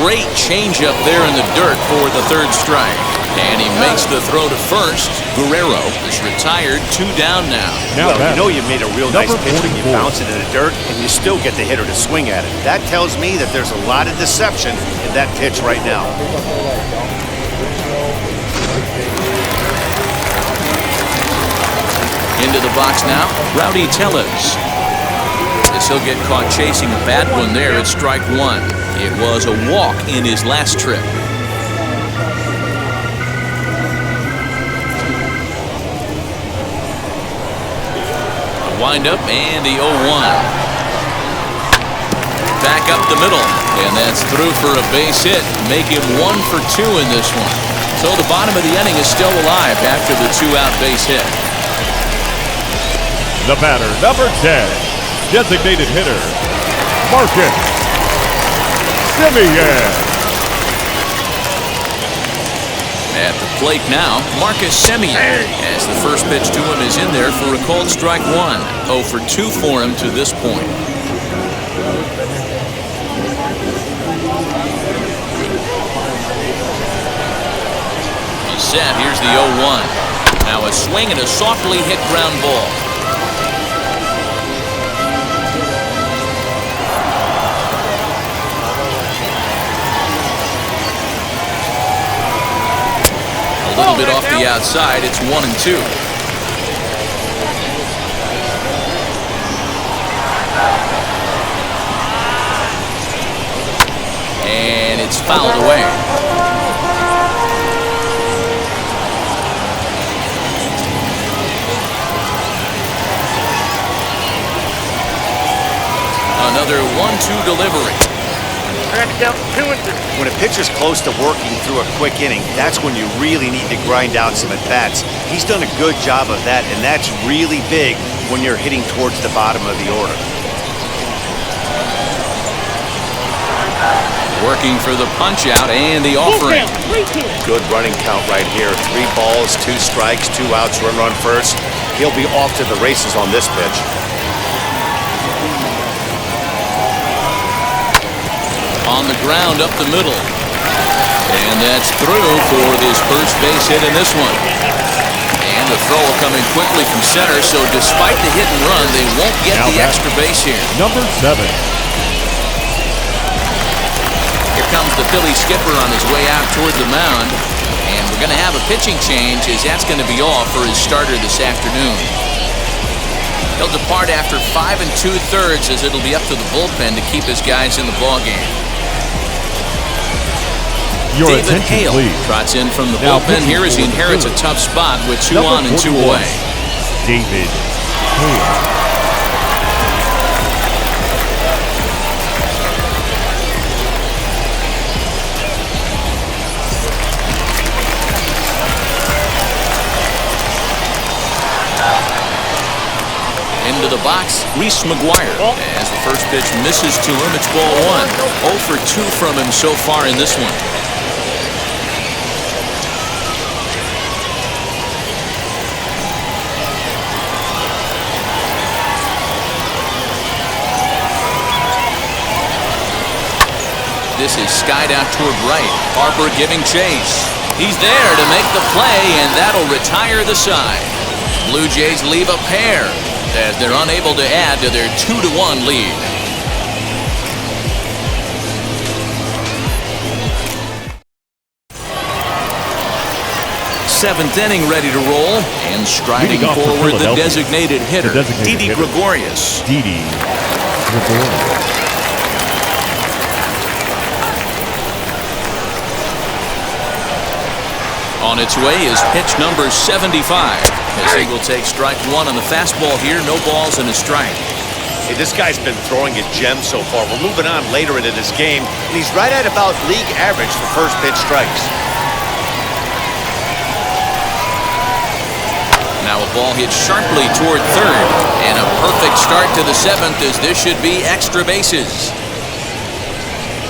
Great changeup there in the dirt for the third strike. And he makes the throw to first. Guerrero is retired, 2 down now. Well, you know you made a real nice pitch when you bounce it in the dirt and you still get the hitter to swing at it. That tells me that there's a lot of deception in that pitch right now. Into the box now, Rowdy Tellez. As he'll get caught chasing a bad one there at strike one. It was a walk in his last trip. Wind up and the 0-1. Back up the middle, and that's through for a base hit. Make him 1 for 2 in this one. So the bottom of the inning is still alive after the 2-out base hit. The batter, number 10, designated hitter, Marcus Semien. At the plate now, Marcus Semien, as the first pitch to him is in there for a called strike one. 0 for 2 for him to this point. He's set. Here's the 0-1. Now a swing and a softly hit ground ball. A little bit off the outside. It's 1-2. And it's fouled away. Another 1-2 delivery. When a pitcher's close to working through a quick inning, that's when you really need to grind out some at-bats. He's done a good job of that, and that's really big when you're hitting towards the bottom of the order. Working for the punch-out and the offering. Good running count right here. 3 balls, 2 strikes, 2 outs, run first. He'll be off to the races on this pitch. On the ground up the middle. And that's through for this first base hit in this one. And the throw coming quickly from center, so despite the hit and run, they won't get the extra base here. Number 7. Here comes the Philly skipper on his way out toward the mound. And we're going to have a pitching change as that's going to be off for his starter this afternoon. He'll depart after 5 2/3 as it'll be up to the bullpen to keep his guys in the ballgame. Your David attention, Hale please. trots in from the Now bullpen here as he pitching for the inherits a Phillies. tough spot with 2 Number on and 2 41, away. David Hale. Into the box, Reese McGuire. As the first pitch misses to him, it's ball 1. 0 for 2 from him so far in this one. This is skied out toward right. Harper giving chase. He's there to make the play, and that'll retire the side. Blue Jays leave a pair as they're unable to add to their 2-1 lead. Seventh inning ready to roll, and striding Leading off for forward the Philadelphia, designated hitter, Didi Gregorius. Didi Gregorius. On its way is pitch number 75. As he will take strike 1 on the fastball here. No balls and a strike. Hey, this guy's been throwing a gem so far. We're moving on later into this game, and he's right at about league average for first pitch strikes. Now a ball hit sharply toward third. And a perfect start to the 7th as this should be extra bases.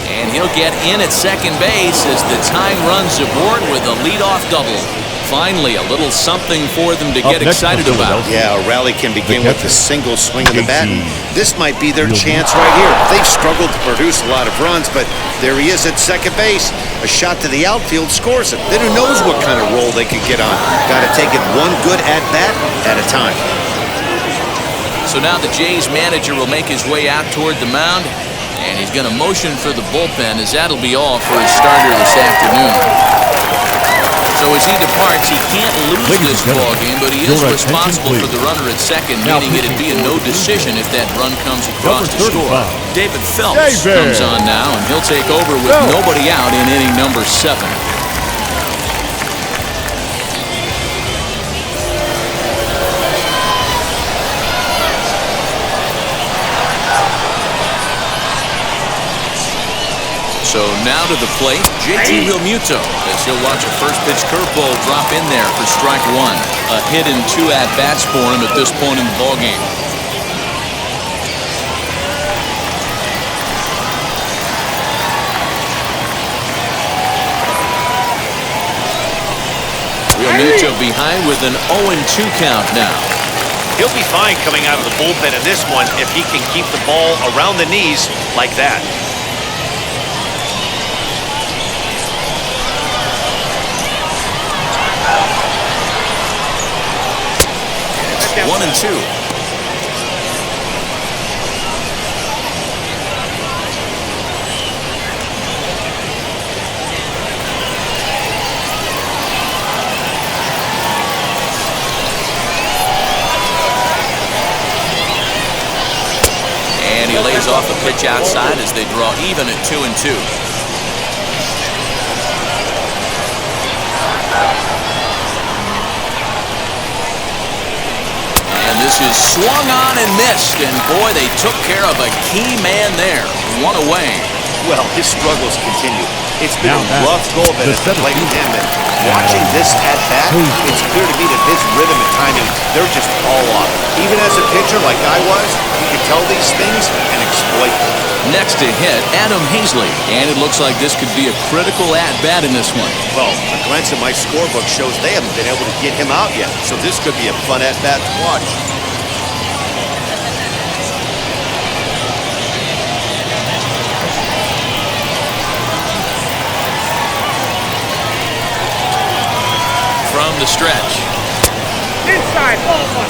And he'll get in at second base as the tying runs aboard with a leadoff double. Finally, a little something for them to get excited about. Yeah, a rally can begin with a single swing of the bat. This might be their chance right here. They've struggled to produce a lot of runs, but there he is at second base. A shot to the outfield scores it. Then who knows what kind of roll they could get on. Got to take it one good at-bat at a time. So now the Jays manager will make his way out toward the mound. And he's going to motion for the bullpen, as that'll be all for his starter this afternoon. So as he departs, he can't lose this ball game, but he is responsible for the runner at second, meaning it'd be a no decision if that run comes across the score. David Phelps comes on now, and he'll take over with nobody out in inning number 7. So now to the plate, JT Realmuto, as he'll watch a first pitch curveball drop in there for strike 1. A hit and 2 at-bats for him at this point in the ballgame. Realmuto behind with an 0-2 count now. He'll be fine coming out of the bullpen in this one if he can keep the ball around the knees like that. 1-2. And he lays off a pitch outside as they draw even at 2-2. This is swung on and missed, and boy, they took care of a key man there. 1 away. Well, his struggles continue. It's been a rough go of it at the plate with him, and watching this at-bat, it's clear to me that his rhythm and timing, they're just all off. Even as a pitcher like I was, you can tell these things and exploit them. Next to hit, Adam Hazley, and it looks like this could be a critical at-bat in this one. Well, a glance at my scorebook shows they haven't been able to get him out yet, so this could be a fun at-bat to watch. From the stretch. Inside, ball 1.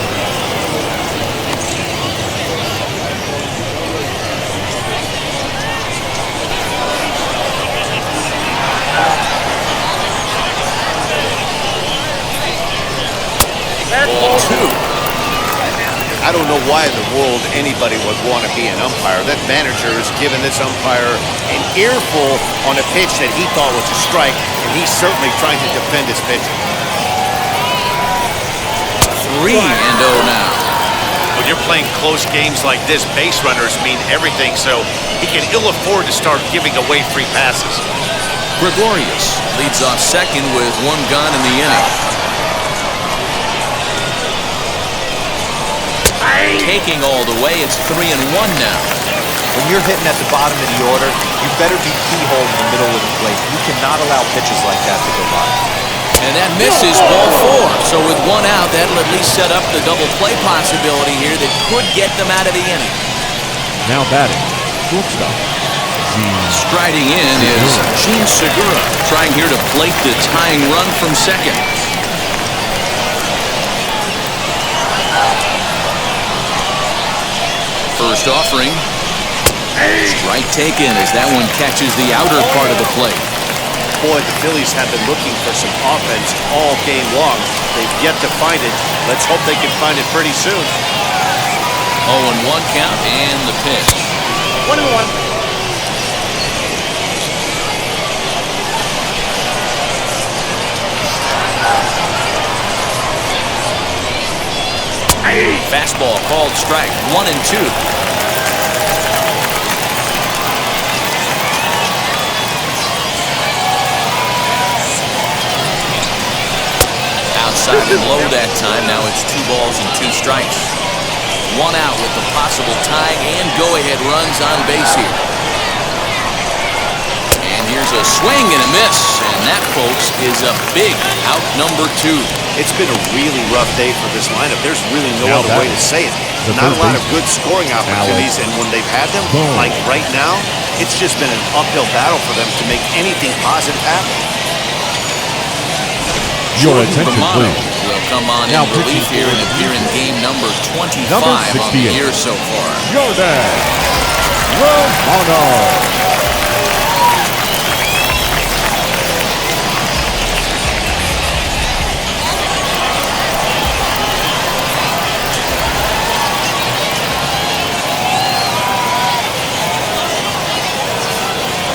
I don't don't know why in the world anybody would want to be an umpire. That manager has given this umpire an earful on a pitch that he thought was a strike, and he's certainly trying to defend his pitcher. 3-0 now. When you're playing close games like this, base runners mean everything, so he can ill afford to start giving away free passes. Gregorius leads off second with 1 gone in the inning. Taking all the way, it's 3-1 now. When you're hitting at the bottom of the order, you better be keyhole in the middle of the plate. You cannot allow pitches like that to go by. And that misses ball 4. So with 1 out, that'll at least set up the double play possibility here that could get them out of the inning. Now batting, shortstop, Gene. Striding in is Gene Segura, trying here to plate the tying run from second. First offering. Strike taken as that one catches the outer part of the plate. Boy, the Phillies have been looking for some offense all game long. They've yet to find it. Let's hope they can find it pretty soon. 0-1 count and the pitch. 1-1. Fastball called strike. 1-2. Outside and low that time. Now it's 2 balls and 2 strikes. 1 out with the possible tying and go-ahead runs on base here. And here's a swing and a miss. And that, folks, is a big out number 2. It's been a really rough day for this lineup. There's really no other way to say it. Not a lot of good scoring opportunities, and when they've had them, like right now, it's just been an uphill battle for them to make anything positive happen. Your attention, please. Will come on in relief here and appear in game number 25 on the year so far. Jordan Romano.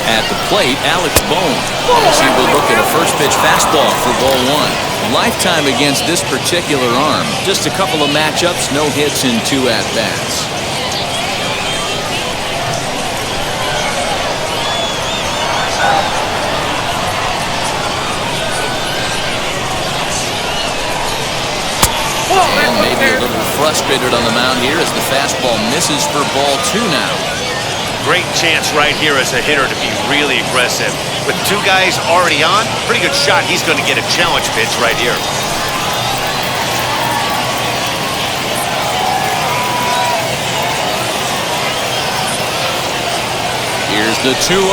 At the plate, Alex Bone, as he will look at a first pitch fastball for ball 1. Lifetime against this particular arm. Just a couple of matchups, no hits in 2 at-bats. And maybe a little frustrated on the mound here as the fastball misses for ball 2 now. Great chance right here as a hitter to be really aggressive. With 2 guys already on, pretty good shot. He's going to get a challenge pitch right here. Here's the 2-0.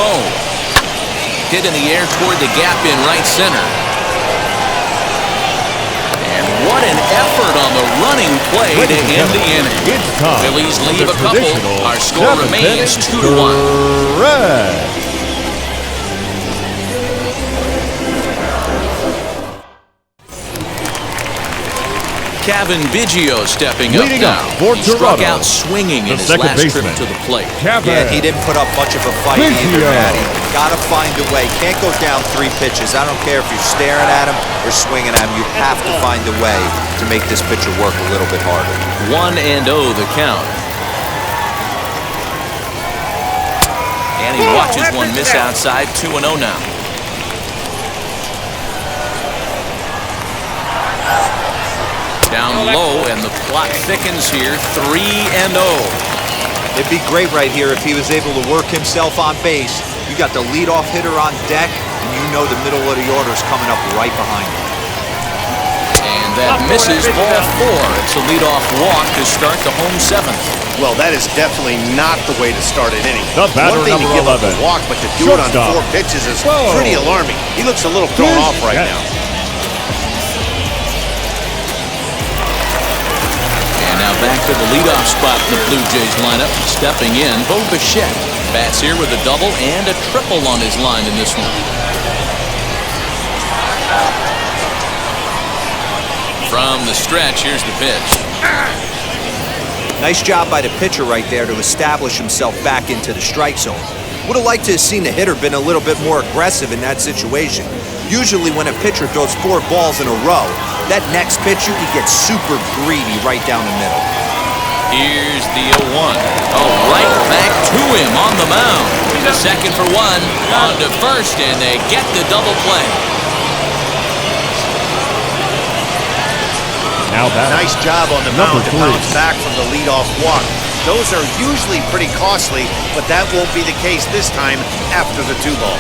Hit in the air toward the gap in right center. And what an effort on the running play to end the inning. Phillies leave a couple. Our score remains 2-1. Kevin Biggio stepping up now. He struck out swinging in his last trip to the plate. Yeah, he didn't put up much of a fight either, Matty. Gotta find a way. Can't go down 3 pitches. I don't care if you're staring at him or swinging at him. You have to find a way to make this pitcher work a little bit harder. 1-0 the count. And he watches one miss outside. 2-0 now. Down low, and the plot thickens here. 3-0. It'd be great right here if he was able to work himself on base. You got the leadoff hitter on deck, and you know the middle of the order is coming up right behind him. And that misses ball 4. It's a leadoff walk to start the home 7th. Well, that is definitely not the way to start an inning. The batter, one thing to give up a walk, but to do it on 4 pitches is pretty alarming. He looks a little thrown off right now. Now back to the leadoff spot in the Blue Jays lineup. Stepping in, Bo Bichette bats here with a double and a triple on his line in this one. From the stretch, here's the pitch. Nice job by the pitcher right there to establish himself back into the strike zone. Would have liked to have seen the hitter been a little bit more aggressive in that situation. Usually when a pitcher throws 4 balls in a row, that next pitch you could get super greedy right down the middle. Here's the 0-1. Oh, right back to him on the mound. The second for one, on to first, and they get the double play. Now that Nice job on the mound to bounce back from the leadoff walk. Those are usually pretty costly, but that won't be the case this time after the 2-ball.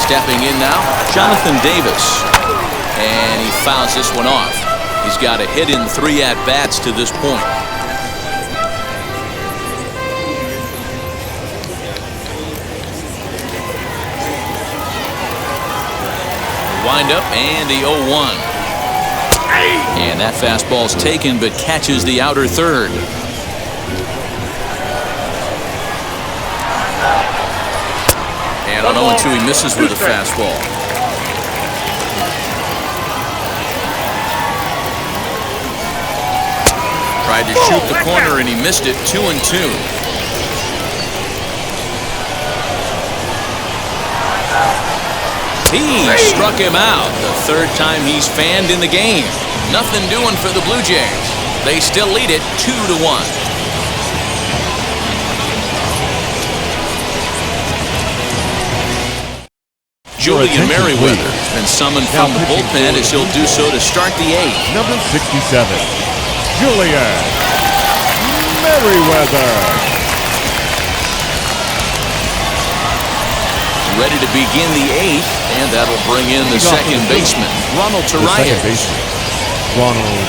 Stepping in now, Jonathan Davis. And he fouls this one off. He's got a hit in 3 at-bats to this point. Wind up and the 0-1. And that fastball's taken but catches the outer third. And on 0-2 he misses with a fastball. Tried to shoot the corner and he missed it. 2-2. He struck him out. The third time he's fanned in the game. Nothing doing for the Blue Jays. They still lead it 2-1. Julian Merriweather has been summoned from the bullpen as he'll do so to start the 8th. number 67, Julian Merriweather. Ready to begin the 8th, and that'll bring in the second baseman, Ronald Torreyes. Ronald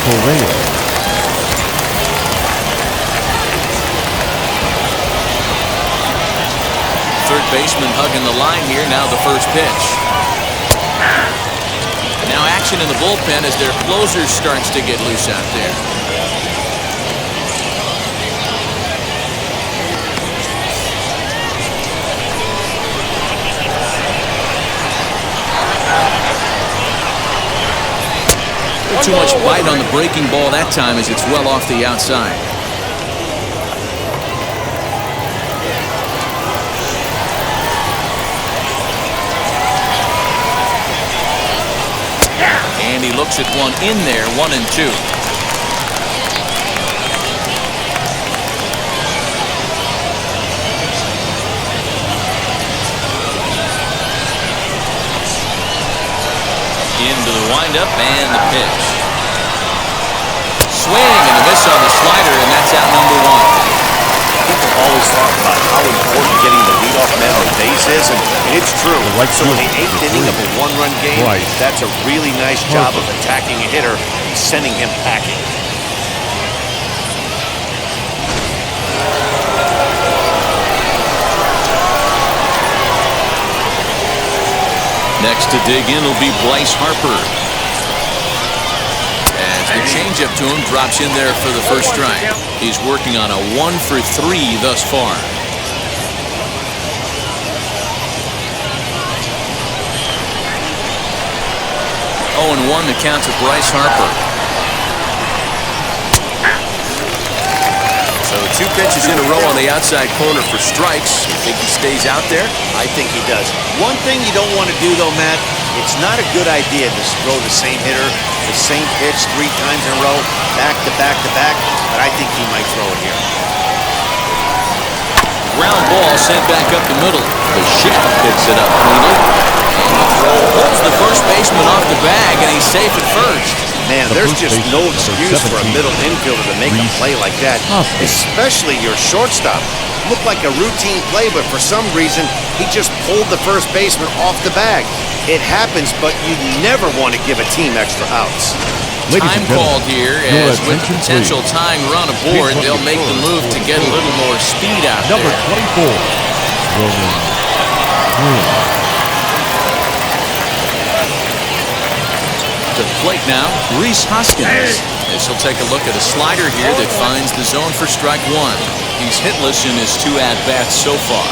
Torreyes. Third baseman hugging the line here. Now the first pitch. Now action in the bullpen as their closer starts to get loose out there. Too much bite on the breaking ball that time as it's well off the outside. And he looks at one in there, 1-2. Into the windup and the pitch. Swing and a miss on the slider, and that's out number 1. People always talk about how important getting the leadoff man on base is, and it's true. So in the 8th inning of a 1-run game, that's a really nice job of attacking a hitter and sending him packing. Next to dig in will be Bryce Harper. As the changeup to him drops in there for the first strike. He's working on a 1-for-3 thus far. 0-1 the count to Bryce Harper. So 2 pitches in a row on the outside corner for strikes. You think he stays out there? I think he does. One thing you don't want to do, though, Matt, it's not a good idea to throw the same hitter, the same pitch 3 times in a row, back to back to back, but I think he might throw it here. Ground ball sent back up the middle. The Ship picks it up cleanly. And the throw holds the first baseman off the bag, and he's safe at first. Man, there's just no excuse for a middle infielder to make a play like that, especially your shortstop. Looked like a routine play, but for some reason, he just pulled the first baseman off the bag. It happens, but you never want to give a team extra outs. Time called here, as with the potential tying run aboard, they'll make the move to get a little more speed out there. Number 24, Roman Green. To the plate now, Rhys Hoskins. As he'll take a look at a slider here that finds the zone for strike 1. He's hitless in his 2 at-bats so far.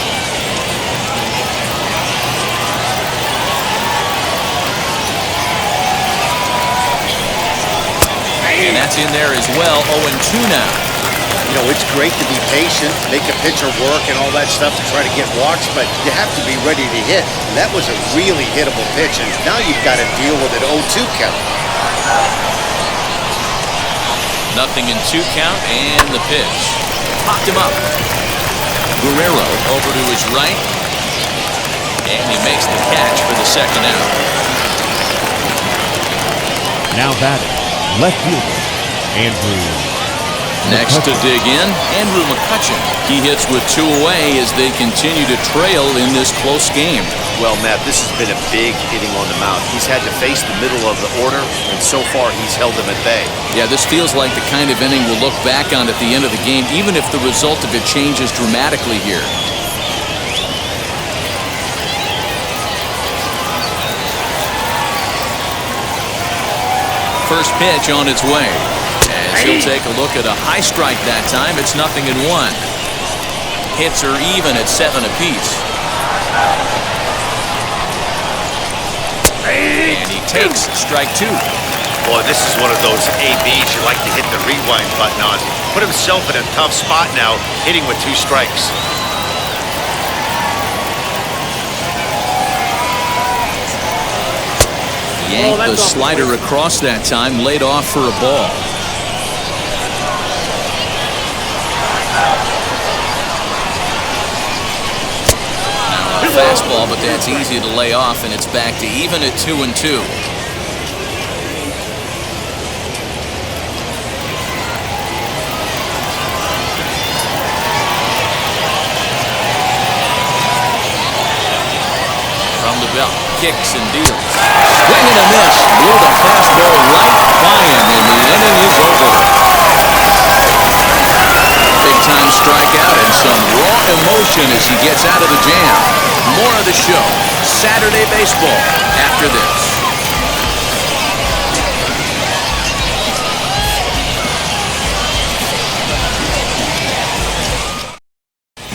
And that's in there as well. 0-2 now. You know, it's great to be patient, make a pitcher work and all that stuff to try to get walks, but you have to be ready to hit. And that was a really hittable pitch, and now you've got to deal with an 0-2 count. Nothing in 2 count, and the pitch. Popped him up. Guerrero over to his right. And he makes the catch for the second out. Now batting, left fielder, Andrew. Next to dig in, Andrew McCutcheon. He hits with 2 away as they continue to trail in this close game. Well, Matt, this has been a big inning on the mound. He's had to face the middle of the order, and so far he's held them at bay. Yeah, this feels like the kind of inning we'll look back on at the end of the game, even if the result of it changes dramatically here. First pitch on its way. As he'll take a look at a high strike that time, it's 0-1. Hits are even at 7 apiece. And he takes strike 2. Boy, this is one of those ABs you like to hit the rewind button on. Put himself in a tough spot now, hitting with 2 strikes. Yanked the slider across that time, laid off for a ball. Now a fastball, but that's easy to lay off, and it's back to even at 2-2. From the belt, kicks and deals. Swing and a miss. Blew the fastball right by him, and the inning is over. Big-time strikeout and some raw emotion as he gets out of the jam. More of the show. Saturday baseball after this.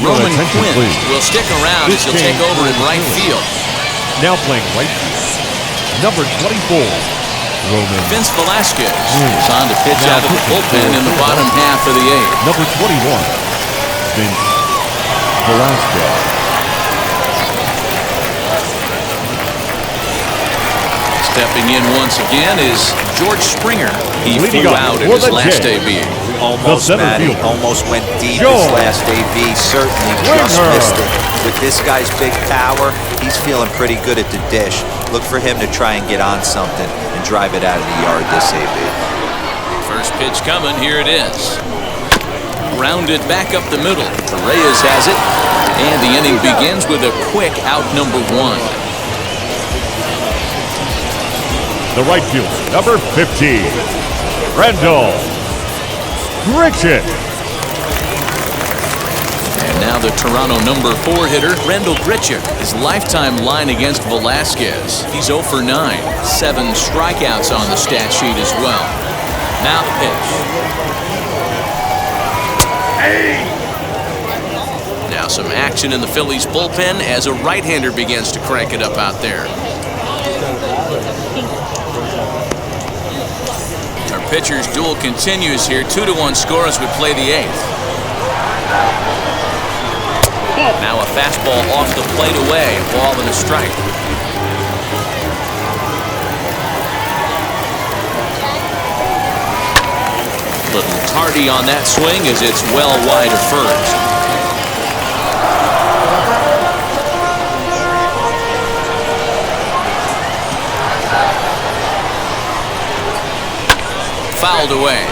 Roman Quinn will stick around as he'll take over in right field. Now playing right field, number 24, Roman. Vince Velasquez is on to pitch out of the bullpen in the bottom half of the 8th. Number 21, Vince Velasquez. Stepping in once again is George Springer. He flew out in his last AB. Almost, Matty. Almost went deep his last AB. Certainly just missed it. With this guy's big power, he's feeling pretty good at the dish. Look for him to try and get on something and drive it out of the yard this AB. First pitch coming. Here it is. Rounded back up the middle. Reyes has it. And the inning begins with a quick out number 1. The right fielder, number 15, Randall Grichuk. And now the Toronto number 4 hitter, Randall Grichuk. His lifetime line against Velasquez. He's 0 for 9. 7 strikeouts on the stat sheet as well. Now the pitch. Now some action in the Phillies bullpen as a right-hander begins to crank it up out there. Our pitcher's duel continues here. 2-1 score as we play the 8th. Now a fastball off the plate away. Ball and a strike. Little tardy on that swing as it's well wide of first. Fouled away.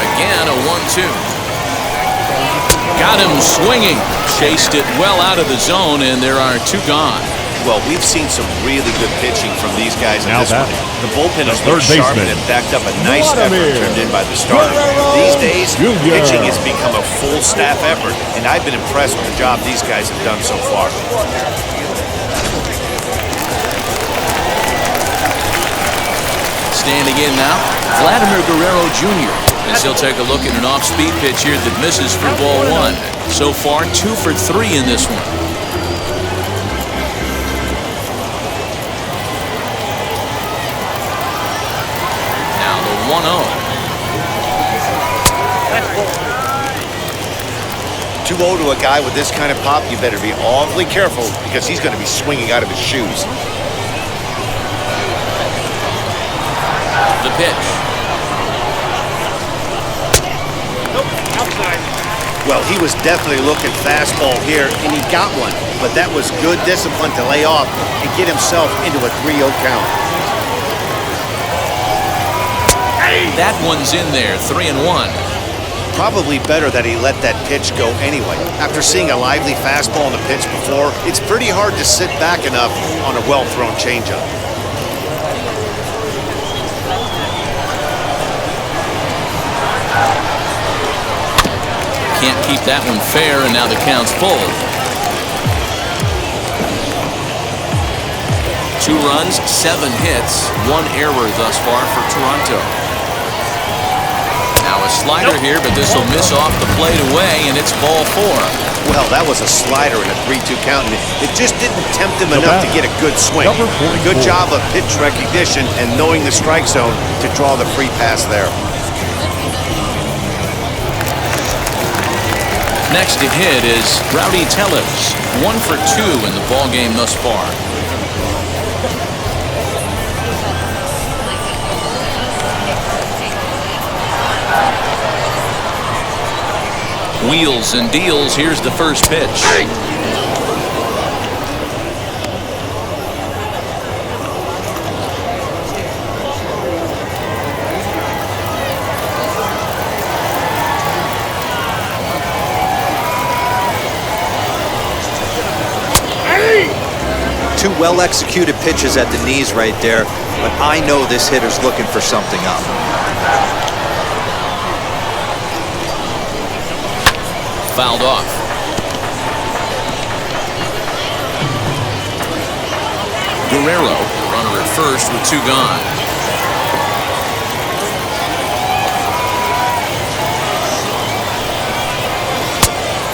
Again, a 1-2. Got him swinging. Chased it well out of the zone, and there are 2 gone. Well, we've seen some really good pitching from these guys in Now this one. The bullpen has been sharp and backed up a nice effort turned in by the starter. These days, pitching has become a full staff effort, and I've been impressed with the job these guys have done so far. Standing in now, Vladimir Guerrero Jr. as he'll take a look at an off-speed pitch here that misses for ball 1. So far, 2 for 3 in this one. 1-0. 2-0 to a guy with this kind of pop, you better be awfully careful because he's going to be swinging out of his shoes. The pitch. Outside. Well, he was definitely looking fastball here, and he got one. But that was good discipline to lay off and get himself into a 3-0 count. That one's in there, 3-1. Probably better that he let that pitch go anyway. After seeing a lively fastball on the pitch before, it's pretty hard to sit back enough on a well-thrown changeup. Can't keep that one fair, and now the count's full. 2 runs, 7 hits, 1 error thus far for Toronto. Now a slider here, but this will miss off the plate away, and it's ball 4. Well, that was a slider in a 3-2 count, and it just didn't tempt him enough to get a good swing. A good job of pitch recognition and knowing the strike zone to draw the free pass there. Next to hit is Rowdy Tellez, 1 for 2 in the ballgame thus far. Wheels and deals. Here's the first pitch. 2 well-executed pitches at the knees right there, but I know this hitter's looking for something up. Fouled off. Guerrero, runner at first with 2 gone.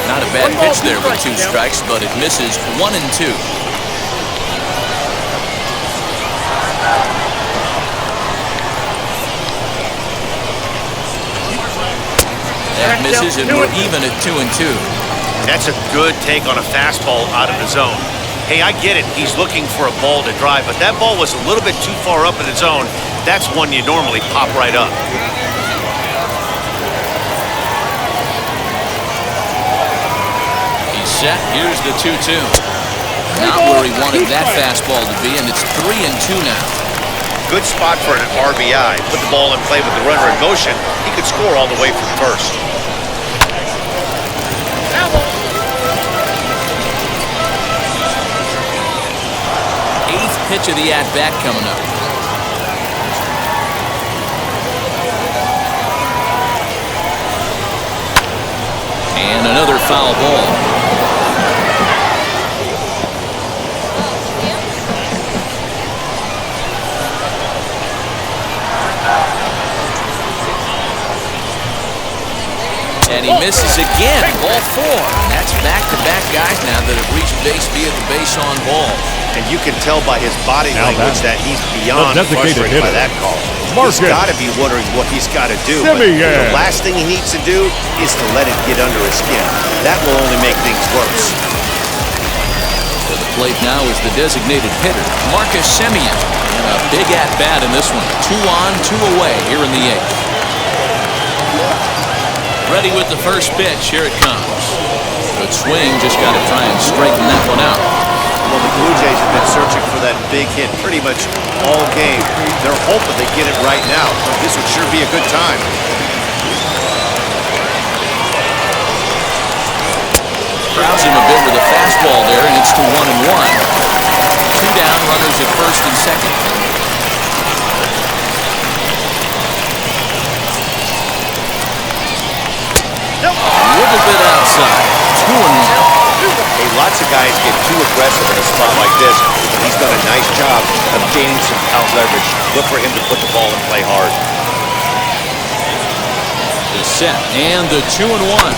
Not a bad pitch there with 2 strikes, but it misses 1 and 2. That misses, and we're even at 2 and 2. That's a good take on a fastball out of the zone. Hey, I get it. He's looking for a ball to drive, but that ball was a little bit too far up in the zone. That's one you normally pop right up. He's set. Here's the 2-2. Not where he wanted that fastball to be, and it's 3 and 2 now. Good spot for an RBI. Put the ball in play with the runner in motion. He could score all the way from first. Eighth pitch of the at-bat coming up. And another foul ball. And he misses again, ball 4. And that's back-to-back guys now that have reached base via the base on ball. And you can tell by his body language that he's beyond frustrated by that call. He's got to be wondering what he's got to do. But the last thing he needs to do is to let it get under his skin. That will only make things worse. To the plate now is the designated hitter, Marcus Semien. And a big at-bat in this one. 2 on, 2 away here in the 8th. Ready with the first pitch. Here it comes. Good swing. Just got to try and straighten that one out. Well, the Blue Jays have been searching for that big hit pretty much all game. They're hoping they get it right now. This would sure be a good time. Crowds him a bit with a fastball there, and it's to 1 and 1. 2 down, runners at first and second. A little bit outside. 2 and 1. Hey, lots of guys get too aggressive in a spot like this, but he's done a nice job of gaining some count leverage. Look for him to put the ball in play hard. The set and the 2 and 1.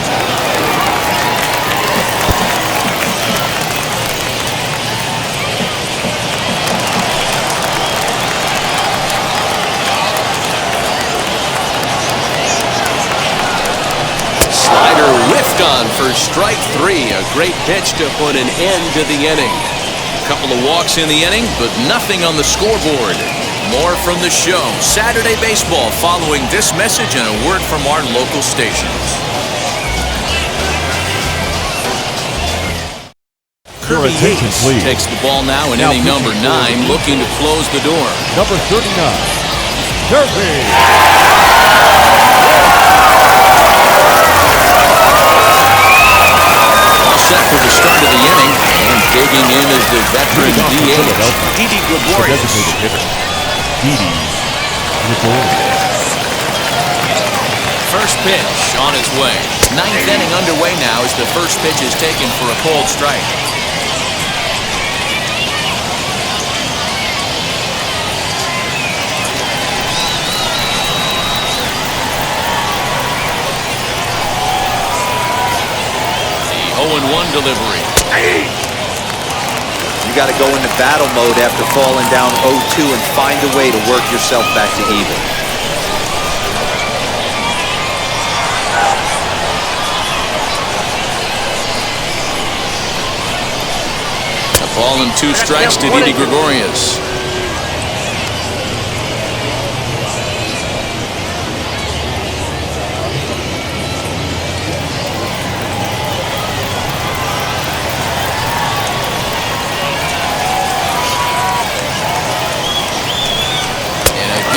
for strike 3. A great pitch to put an end to the inning. A couple of walks in the inning, but nothing on the scoreboard. More from the show. Saturday Baseball following this message and a word from our local stations. Your attention, please. Takes the ball now in inning number 9, looking to close the door. Number 39, Kirby. All set for the start of the inning, and digging in is the veteran DH. Didi Gregorius. Designated hitter, Didi Gregorius. First pitch on its way. 9th inning underway now as the first pitch is taken for a cold strike. The 0-1 delivery. You got to go into battle mode after falling down 0-2 and find a way to work yourself back to even. A ball and 2 strikes to Didi Gregorius.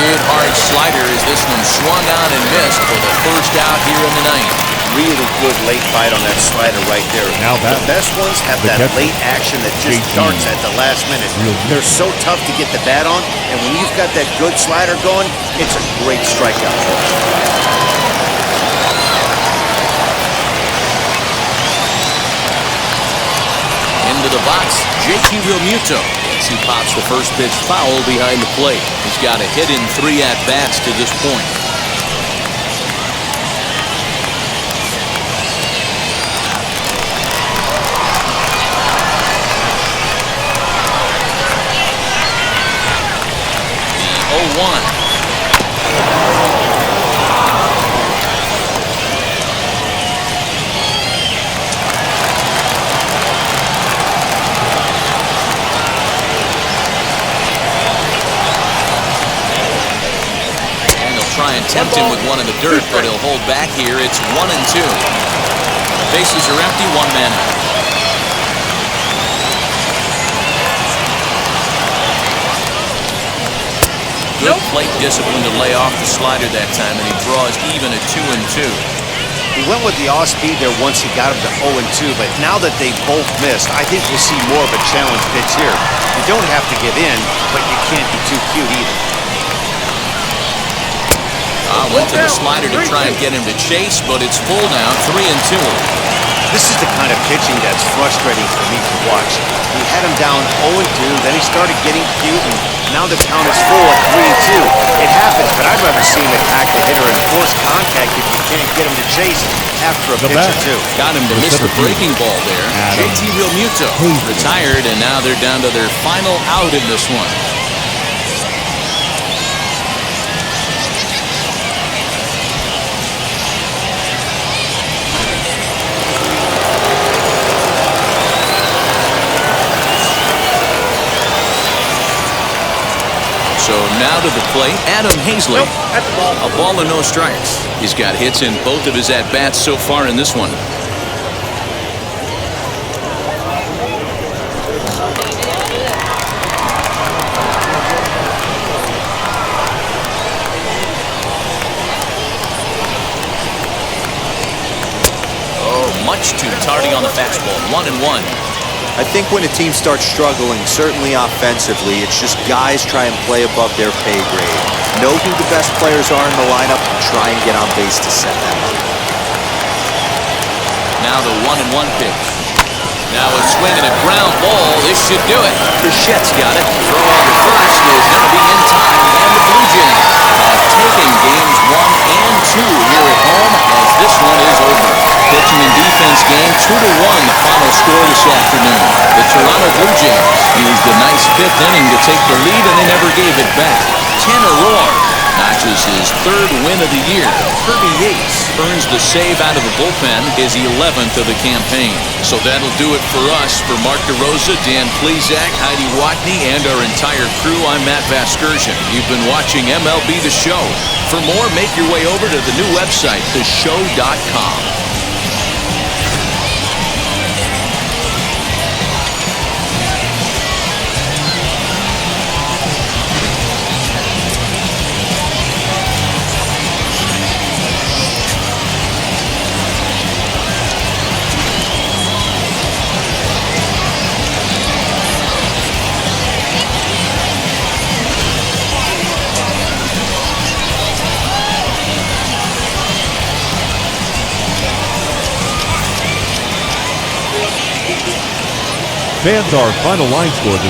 Hard slider as this one swung on and missed for the first out here in the 9th. Really good late bite on that slider right there. Now the best ones have that late action that just darts at the last minute. They're so tough to get the bat on, and when you've got that good slider going, it's a great strikeout. Into the box, JT Realmuto. He pops the first pitch foul behind the plate. He's got a hit in 3 at-bats to this point. The 0-1. Try and tempt him with one in the dirt, but he'll hold back here. It's 1-2. Bases are empty, 1 man out. Good plate discipline to lay off the slider that time, and he draws even at 2-2. He went with the off-speed there once he got him to 0-2, but now that they both missed, I think we'll see more of a challenge pitch here. You don't have to give in, but you can't be too cute either. Went to the slider to try and get him to chase, but it's full now, 3-2. This is the kind of pitching that's frustrating for me to watch. He had him down 0-2, then he started getting cute, and now the count is full at 3-2. It happens, but I'd rather see him attack the hitter and force contact if you can't get him to chase after a pitch or two. Got him to miss the breaking ball there. JT Realmuto retired, and now they're down to their final out in this one. So now to the plate, Adam Hazley. That's the ball. A ball and no strikes. He's got hits in both of his at-bats so far in this one. Oh, much too tardy on the fastball. 1-1. I think when a team starts struggling, certainly offensively, it's just guys try and play above their pay grade. Know who the best players are in the lineup and try and get on base to set them up. Now the 1-1 pitch. Now a swing and a ground ball. This should do it. Bichette's got it. Throw on to first is going to be in time. And the Blue Jays have taken games 1 and 2 here at home as this one is over. Pitching and defense game 2-1 the final score this afternoon. The Toronto Blue Jays used a nice 5th inning to take the lead and they never gave it back. Tanner Roar notches his 3rd win of the year. Kirby Yates earns the save out of the bullpen, his 11th of the campaign. So that'll do it for us. For Mark DeRosa, Dan Plesac, Heidi Watney, and our entire crew, I'm Matt Vasgersian. You've been watching MLB The Show. For more, make your way over to the new website, theshow.com. Fans, our final line score this